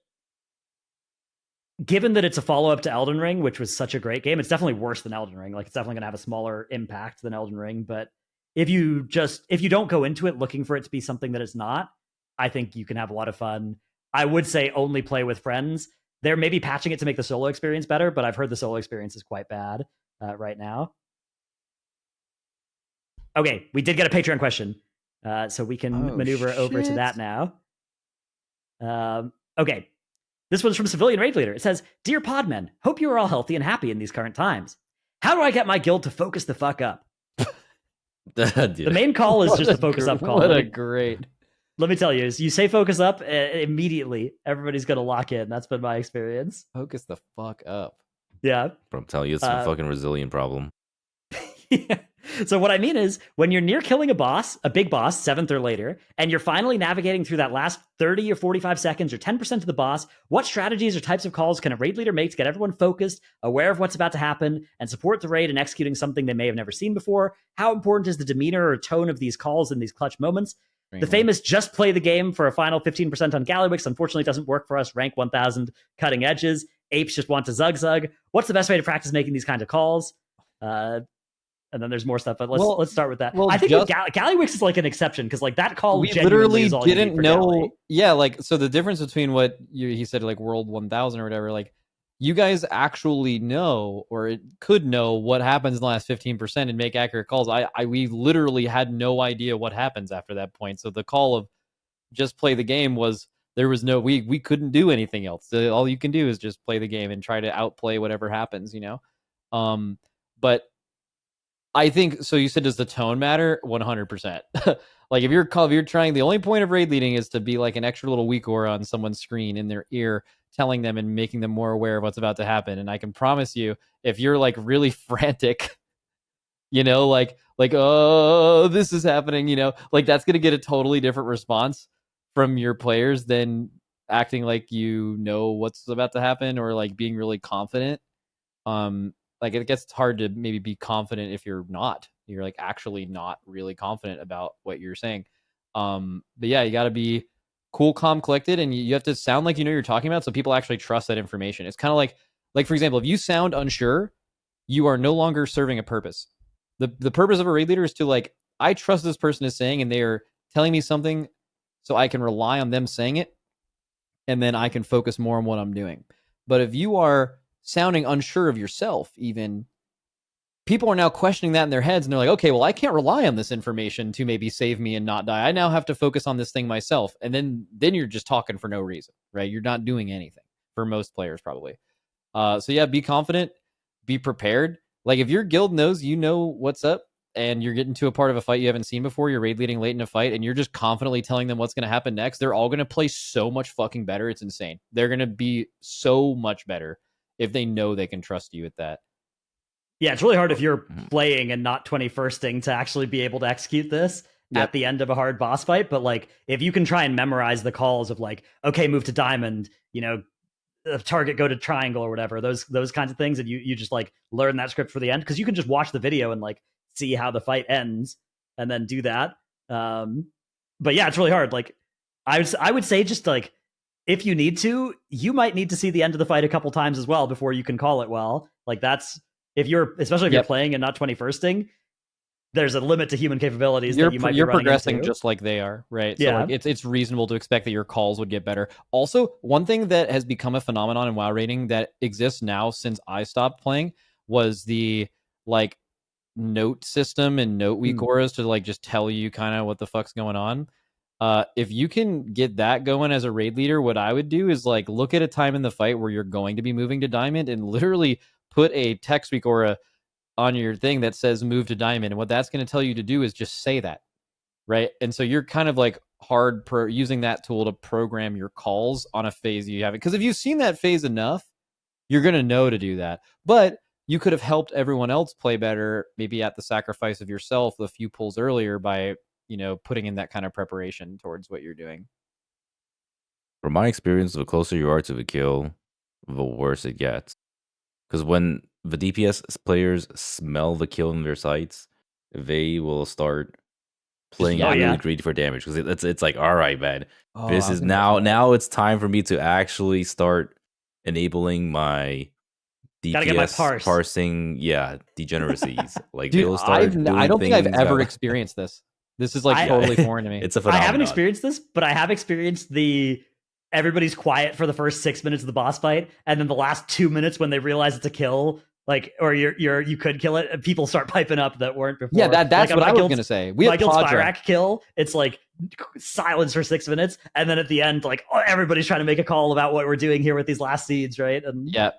given that it's a follow-up to Elden Ring, which was such a great game, it's definitely worse than Elden Ring. Like it's definitely gonna have a smaller impact than Elden Ring. But if you don't go into it looking for it to be something that it's not, I think you can have a lot of fun. I would say only play with friends. They're maybe patching it to make the solo experience better, but I've heard the solo experience is quite bad right now. Okay, we did get a Patreon question. So we can maneuver over to that now. Okay. This one's from Civilian Raid Leader. It says, Dear Podmen, hope you are all healthy and happy in these current times. How do I get my guild to focus the fuck up? The main call is just a focus up call. What a great... Let me tell you, is you say focus up, immediately everybody's going to lock in. That's been my experience. Focus the fuck up. Yeah. I'm telling you, it's a fucking resilient problem. Yeah. So what I mean is, when you're near killing a big boss, 7th or later, and you're finally navigating through that last 30 or 45 seconds or 10% of the boss, what strategies or types of calls can a raid leader make to get everyone focused, aware of what's about to happen, and support the raid in executing something they may have never seen before? How important is the demeanor or tone of these calls in these clutch moments? The famous just play the game for a final 15% on Gallywix unfortunately doesn't work for us. Rank 1000 cutting edges. Apes just want to zug. What's the best way to practice making these kinds of calls? And then there's more stuff, but let's start with that. Well, I think Gallywix is like an exception because like that call we genuinely literally is all didn't you need for know. Galley. Yeah, like so the difference between what he said like World 1000 or whatever, like you guys actually know or it could know what happens in the last 15% and make accurate calls. We literally had no idea what happens after that point. So the call of just play the game was there was no we couldn't do anything else. All you can do is just play the game and try to outplay whatever happens, But I think so. You said, does the tone matter? 100%. Like if you're trying, the only point of raid leading is to be like an extra little weak aura on someone's screen in their ear, telling them and making them more aware of what's about to happen. And I can promise you, if you're like really frantic, like oh, this is happening, like that's gonna get a totally different response from your players than acting like what's about to happen or like being really confident. like it gets hard to maybe be confident if you're like actually not really confident about what you're saying. But yeah, you got to be cool, calm, collected, and you have to sound like you know what you're talking about, so people actually trust that information. It's kind of like for example, if you sound unsure, you are no longer serving a purpose. The purpose of a raid leader is to like, I trust this person is saying, and they are telling me something, so I can rely on them saying it, and then I can focus more on what I'm doing. But if you are sounding unsure of yourself, even, people are now questioning that in their heads, and they're like, okay, well, I can't rely on this information to maybe save me and not die. I now have to focus on this thing myself. And then you're just talking for no reason, right? You're not doing anything for most players, probably. So yeah, be confident, be prepared. Like if your guild knows you know what's up, and you're getting to a part of a fight you haven't seen before, you're raid leading late in a fight, and you're just confidently telling them what's going to happen next, they're all going to play so much fucking better. It's insane. They're going to be so much better if they know they can trust you at that. Yeah, it's really hard if you're playing and not 21sting to actually be able to execute this at the end of a hard boss fight. But like, if you can try and memorize the calls of like, okay, move to diamond, you know, target go to triangle or whatever, those kinds of things, and you just like learn that script for the end, because you can just watch the video and like see how the fight ends and then do that. But yeah, it's really hard. Like I would say just like, if you need to, you might need to see the end of the fight a couple times as well before you can call it well. Like that's, especially if you're playing and not 21sting, there's a limit to human capabilities that you might be running progressing into. just like they are, right? Yeah. So like it's reasonable to expect that your calls would get better. Also, one thing that has become a phenomenon in WoW rating that exists now since I stopped playing was the like note system and note weak auras to like just tell you kind of what the fuck's going on. If you can get that going as a raid leader, what I would do is like look at a time in the fight where you're going to be moving to diamond and literally put a text weak aura on your thing that says move to diamond, and what that's going to tell you to do is just say that, right? And so you're kind of like using that tool to program your calls on a phase you haven't, because if you've seen that phase enough, you're going to know to do that. But you could have helped everyone else play better, maybe at the sacrifice of yourself a few pulls earlier by, you know, putting in that kind of preparation towards what you're doing. From my experience, the closer you are to the kill, the worse it gets. Because when the DPS players smell the kill in their sights, they will start playing really greedy for damage. Because it's like, all right, man, this is now it's time for me to actually start enabling my DPS parsing, degeneracies. Like, dude, they'll start I don't think I've ever experienced this. This is like totally foreign to me. It's a phenomenon. I haven't experienced this, but I have experienced everybody's quiet for the first 6 minutes of the boss fight, and then the last 2 minutes when they realize it's a kill, like, or you could kill it, and people start piping up that weren't before. Yeah, that's like, what I was gonna say. We had Spyrack kill. It's like silence for 6 minutes, and then at the end, like, everybody's trying to make a call about what we're doing here with these last seeds, right? And yeah.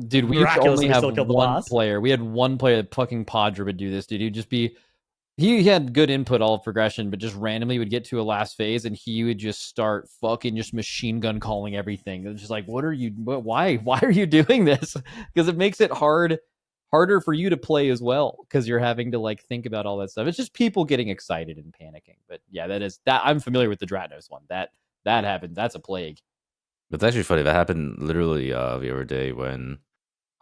Dude, we only have one player. We had one player that fucking Podra would do this, dude. He'd just be... He had good input all of progression, but just randomly would get to a last phase, and he would just start fucking just machine gun calling everything. It's just like, why are you doing this? Because it makes it harder for you to play as well, because you're having to like think about all that stuff. It's just people getting excited and panicking. But yeah, that I'm familiar with the Dratnos one. That happened. That's a plague. It's actually funny. That happened literally the other day when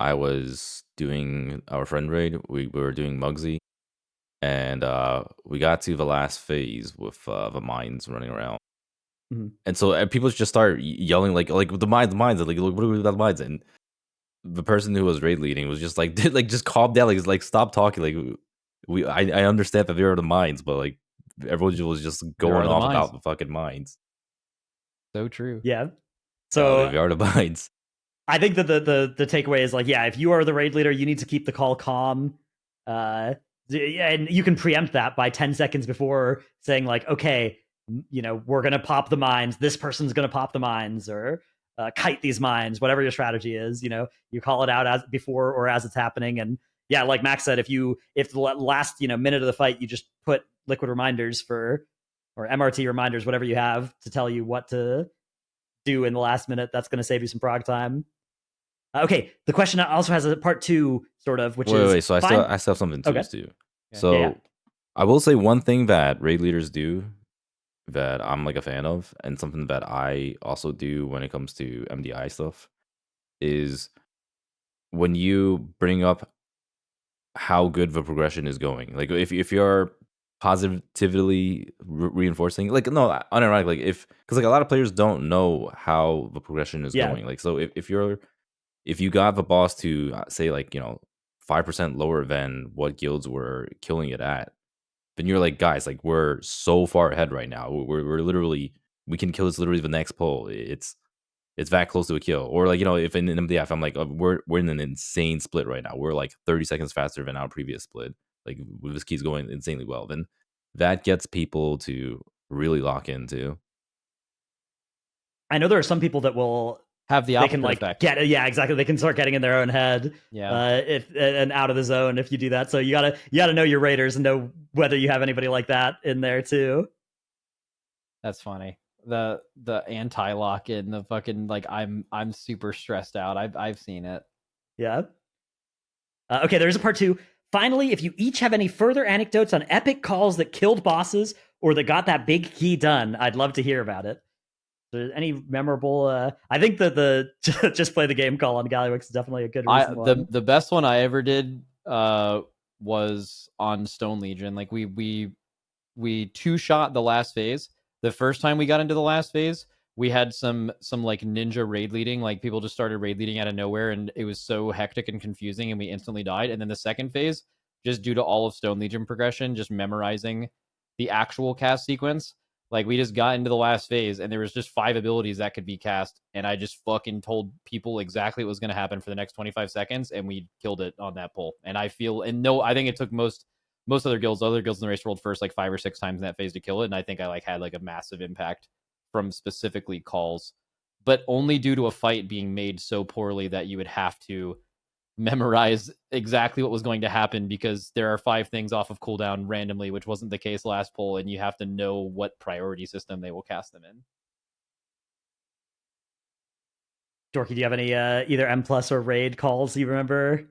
I was doing our friend raid. We were doing Mugsy, and we got to the last phase with the mines running around. And so people just start yelling like the mines, like, look, what are the mines? And the person who was raid leading was just like, just calm down, like stop talking. Like I understand that there are the mines, but like everyone was just going off about the fucking mines. So true. Yeah. So they are the mines. I think that the takeaway is like, yeah, if you are the raid leader, you need to keep the call calm. And you can preempt that by 10 seconds before saying like, okay, you know, we're going to pop the mines. This person's going to pop the mines, or kite these mines, whatever your strategy is. You know, you call it out as before or as it's happening. And yeah, like Max said, if the last, minute of the fight, you just put liquid reminders or MRT reminders, whatever you have to tell you what to do in the last minute, that's going to save you some prog time. Okay, the question also has a part 2, sort of, which is... Wait, so I still have something to do. Yeah. So I will say one thing that raid leaders do that I'm like a fan of, and something that I also do when it comes to MDI stuff, is when you bring up how good the progression is going, like if you're positively reinforcing, like no, unironic, like because like a lot of players don't know how the progression is Yeah. going. Like so if you got the boss to say like 5% lower than what guilds were killing it at, then you're like, guys, like we're so far ahead right now. We're literally, we can kill this literally the next pull. It's that close to a kill. Or like if in MDF, I'm like, we're in an insane split right now. We're like 30 seconds faster than our previous split. Like this key's going insanely well. Then that gets people to really lock into. I know there are some people that will Have the they opposite can like effect. get it. Yeah, exactly. They can start getting in their own head. Yeah. If and out of the zone if you do that. So you gotta know your raiders and know whether you have anybody like that in there too. That's funny. The anti-lock in the fucking like I'm super stressed out. I've seen it. Yeah. Okay, there's a part 2. Finally, if you each have any further anecdotes on epic calls that killed bosses or that got that big key done, I'd love to hear about it. Any memorable? I think that the just play the game call on Gallywix is definitely a good recent one. The best one I ever did was on Stone Legion. Like we 2-shot the last phase. The first time we got into the last phase, we had some like ninja raid leading. Like people just started raid leading out of nowhere, and it was so hectic and confusing, and we instantly died. And then the second phase, just due to all of Stone Legion progression, just memorizing the actual cast sequence. Like we just got into the last phase, and there was just 5 abilities that could be cast, and I just fucking told people exactly what was going to happen for the next 25 seconds, and we killed it on that pull. And I think it took most other guilds in the race rolled first like 5 or 6 times in that phase to kill it, and I think I like had like a massive impact from specifically calls, but only due to a fight being made so poorly that you would have to memorize exactly what was going to happen, because there are 5 things off of cooldown randomly, which wasn't the case last pull, and you have to know what priority system they will cast them in. Dorky, do you have any either M plus or raid calls you remember?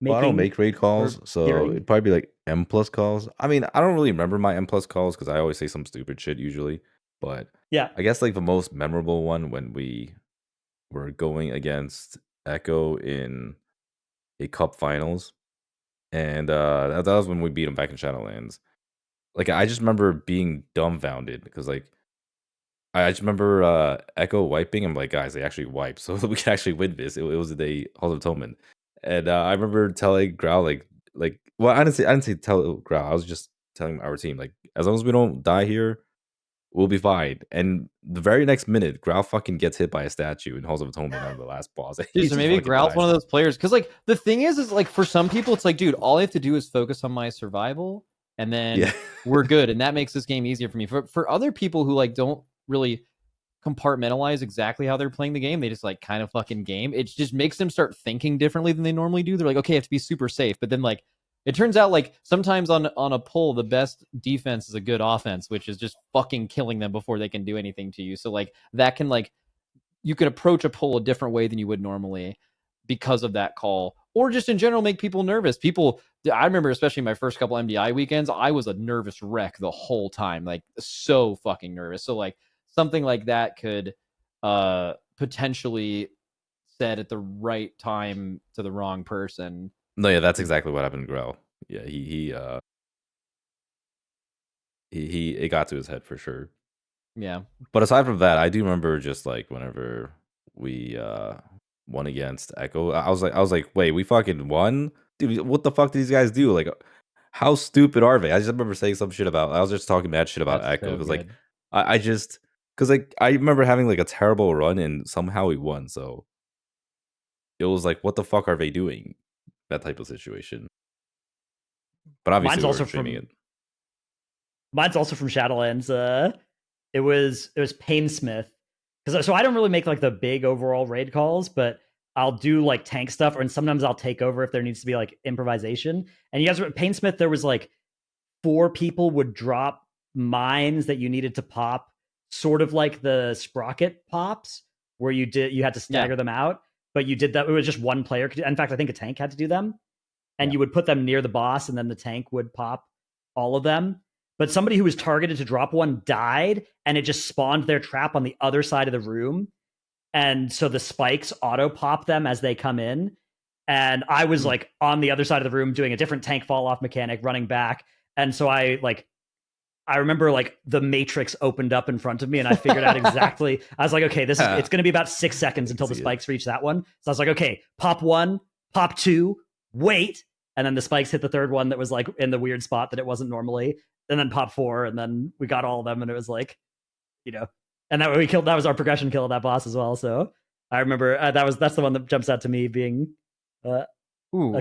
Well, I don't make raid calls, so hearing? it'd probably be like M plus calls. I mean, I don't really remember my M plus calls because I always say some stupid shit usually. But Yeah. I guess like the most memorable one when we were going against Echo in a cup finals, and that was when we beat him back in Shadowlands. Like I just remember being dumbfounded because like I just remember Echo wiping. I'm like, guys, they actually wiped, so we can actually win this. It was the Hall of Atonement, and I remember telling Growl like, well, I didn't say tell Growl. I was just telling our team like, as long as we don't die here, we'll be fine. And the very next minute, Growl fucking gets hit by a statue in Halls of Atonement on the last boss. Dude, so maybe Growl's one of those players, because like the thing is like for some people it's like, dude, all I have to do is focus on my survival, and then we're good, and that makes this game easier for me. For other people who like don't really compartmentalize exactly how they're playing the game, they just like kind of fucking game. It just makes them start thinking differently than they normally do. They're like, okay, I have to be super safe, but then like it turns out like sometimes on a pull, the best defense is a good offense, which is just fucking killing them before they can do anything to you. So like that can like, you can approach a pull a different way than you would normally because of that call, or just in general make people nervous. I remember especially my first couple MDI weekends, I was a nervous wreck the whole time, like so fucking nervous. So like something like that could potentially said at the right time to the wrong person. No, yeah, that's exactly what happened to Growl. Yeah, he it got to his head for sure. Yeah. But aside from that, I do remember just like whenever we won against Echo, I was like, wait, we fucking won? Dude, what the fuck did these guys do? Like, how stupid are they? I just remember saying some shit about, I was just talking mad shit about That's Echo so because like good. because like I remember having like a terrible run and somehow we won. So it was like, what the fuck are they doing? That type of situation. But obviously, Mine's we also were streaming it. Mine's also from Shadowlands. It was Painsmith, because so I don't really make like the big overall raid calls, but I'll do like tank stuff, and sometimes I'll take over if there needs to be like improvisation. And you guys, Painsmith, there was like 4 people would drop mines that you needed to pop, sort of like the sprocket pops, where you had to stagger them out, but you did that. It was just one player. In fact, I think a tank had to do them, and you would put them near the boss, and then the tank would pop all of them. But somebody who was targeted to drop one died, and it just spawned their trap on the other side of the room. And so the spikes auto pop them as they come in. and I was like on the other side of the room doing a different tank fall off mechanic, running back, and so I remember like the matrix opened up in front of me, and I figured out exactly. I was like, okay, it's going to be about 6 seconds until the spikes reach that one. So I was like, okay, pop 1, pop 2, wait, and then the spikes hit the third one that was like in the weird spot that it wasn't normally, and then pop 4, and then we got all of them, and it was like, and that we killed. That was our progression kill of that boss as well. So I remember that's the one that jumps out to me being a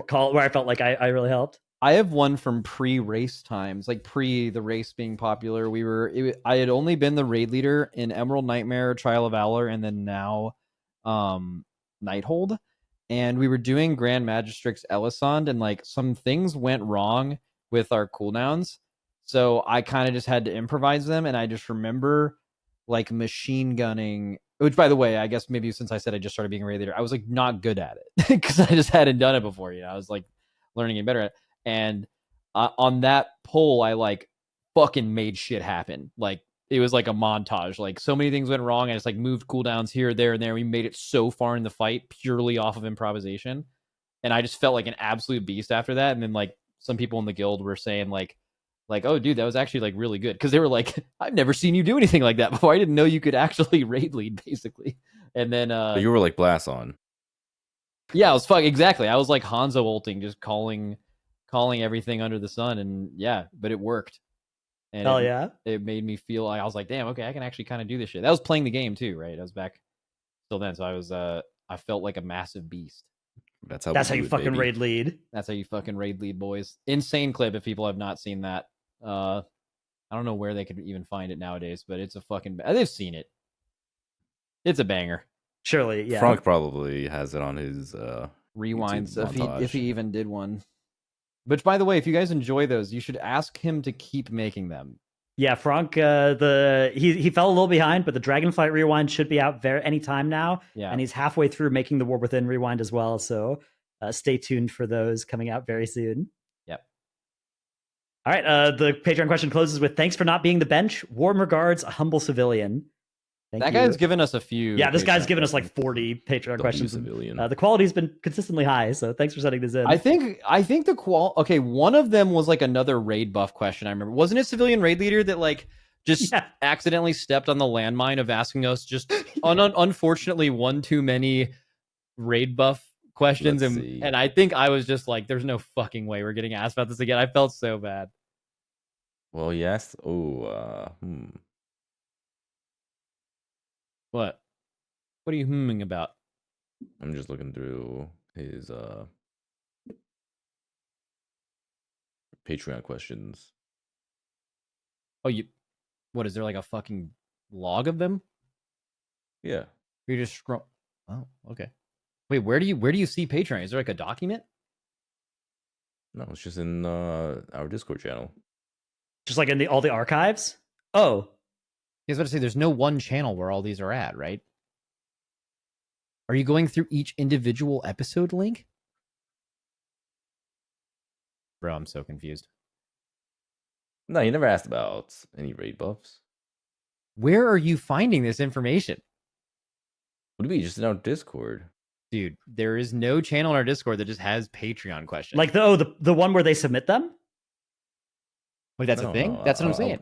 call where I felt like I really helped. I have one from pre-race times, like pre the race being popular. I had only been the raid leader in Emerald Nightmare, Trial of Valor, and then now Nighthold. And we were doing Grand Magistrix Elisand, and like some things went wrong with our cooldowns. So I kind of just had to improvise them. And I just remember like machine gunning, which by the way, I guess maybe since I said I just started being a raid leader, I was like not good at it because I just hadn't done it before. I was like learning it better at it. And on that poll, I like fucking made shit happen. Like it was like a montage. Like so many things went wrong. I just like moved cooldowns here, there, and there. We made it so far in the fight purely off of improvisation. And I just felt like an absolute beast after that. And then like some people in the guild were saying like, oh dude, that was actually like really good. Cause they were like, I've never seen you do anything like that before. I didn't know you could actually raid lead basically. And then But you were like blast on. Yeah, I was exactly. I was like Hanzo ulting, just calling everything under the sun, and yeah, but it worked. And Hell yeah. It made me feel like I was like, damn, okay, I can actually kind of do this shit. That was playing the game too, right? I was back still then, so I felt like a massive beast. That's how you fucking raid lead. That's how you fucking raid lead, boys. Insane clip if people have not seen that. I don't know where they could even find it nowadays, but it's a fucking they've seen it. It's a banger. Surely, yeah. Fronk probably has it on his rewinds YouTube if he even did one. Which, by the way, if you guys enjoy those, you should ask him to keep making them. Yeah, Fronk, he fell a little behind, but the Dragonflight rewind should be out there anytime now. Yeah, and he's halfway through making the War Within rewind as well. So stay tuned for those coming out very soon. Yep. All right, the Patreon question closes with thanks for not being the bench. Warm regards, a humble civilian. Thank you. Guy's given us a few. Yeah, this guy's given us like 40 Patreon questions. The quality's been consistently high, so thanks for sending this in. I think the okay, one of them was like another raid buff question. I remember, wasn't it civilian raid leader that like just accidentally stepped on the landmine of asking us just unfortunately one too many raid buff questions, and I think I was just like, there's no fucking way we're getting asked about this again. I felt so bad. Well, yes. What are you humming about? I'm just looking through his Patreon questions. Oh, what is there like a fucking log of them? Yeah. You just scroll. Oh, okay. Wait, where do you see Patreon? Is there like a document? No, it's just in our Discord channel. Just like in all the archives? Oh. I was about to say, there's no one channel where all these are at, right? Are you going through each individual episode link? Bro, I'm so confused. No, you never asked about any raid buffs. Where are you finding this information? What do you mean? Just in our Discord. Dude, there is no channel in our Discord that just has Patreon questions. Like the one where they submit them? Wait, that's a thing? That's what I'm saying.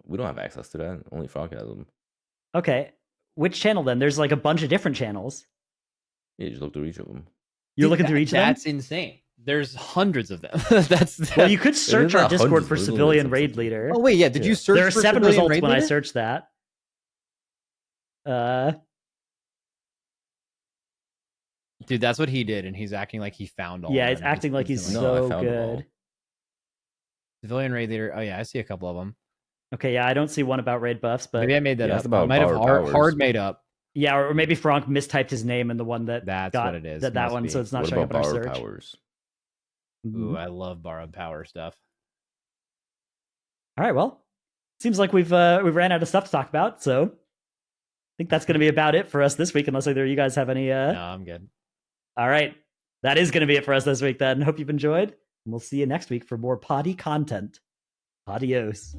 We don't have access to that. Only Fronk has them. Okay. Which channel then? There's like a bunch of different channels. Yeah, just look through each of them. You're looking through each of them? That's insane. There's hundreds of them. Well, you could search our Discord hundreds, for there's civilian literally raid leader. Oh wait, yeah. Did you search? There are for 7 civilian results raid when I leader? searched that. Dude, that's what he did, and he's acting like he found all. Yeah, of he's them. acting like he's No, I so found them all. good. Civilian raid leader. Oh yeah, I see a couple of them. Okay, yeah, I don't see one about raid buffs, but Maybe I made that Yeah, up. it's about I might have power powers. hard made up. yeah, or maybe Fronk mistyped his name in the one that That's got what it is. that Must one, be. so it's not What showing up about in our power search. powers? Ooh, I love borrowed power stuff. All right, well, seems like we've ran out of stuff to talk about, so I think that's going to be about it for us this week. Unless either of you guys have any. No, I'm good. All right, that is going to be it for us this week. Then hope you've enjoyed, and we'll see you next week for more poddy content. Adios.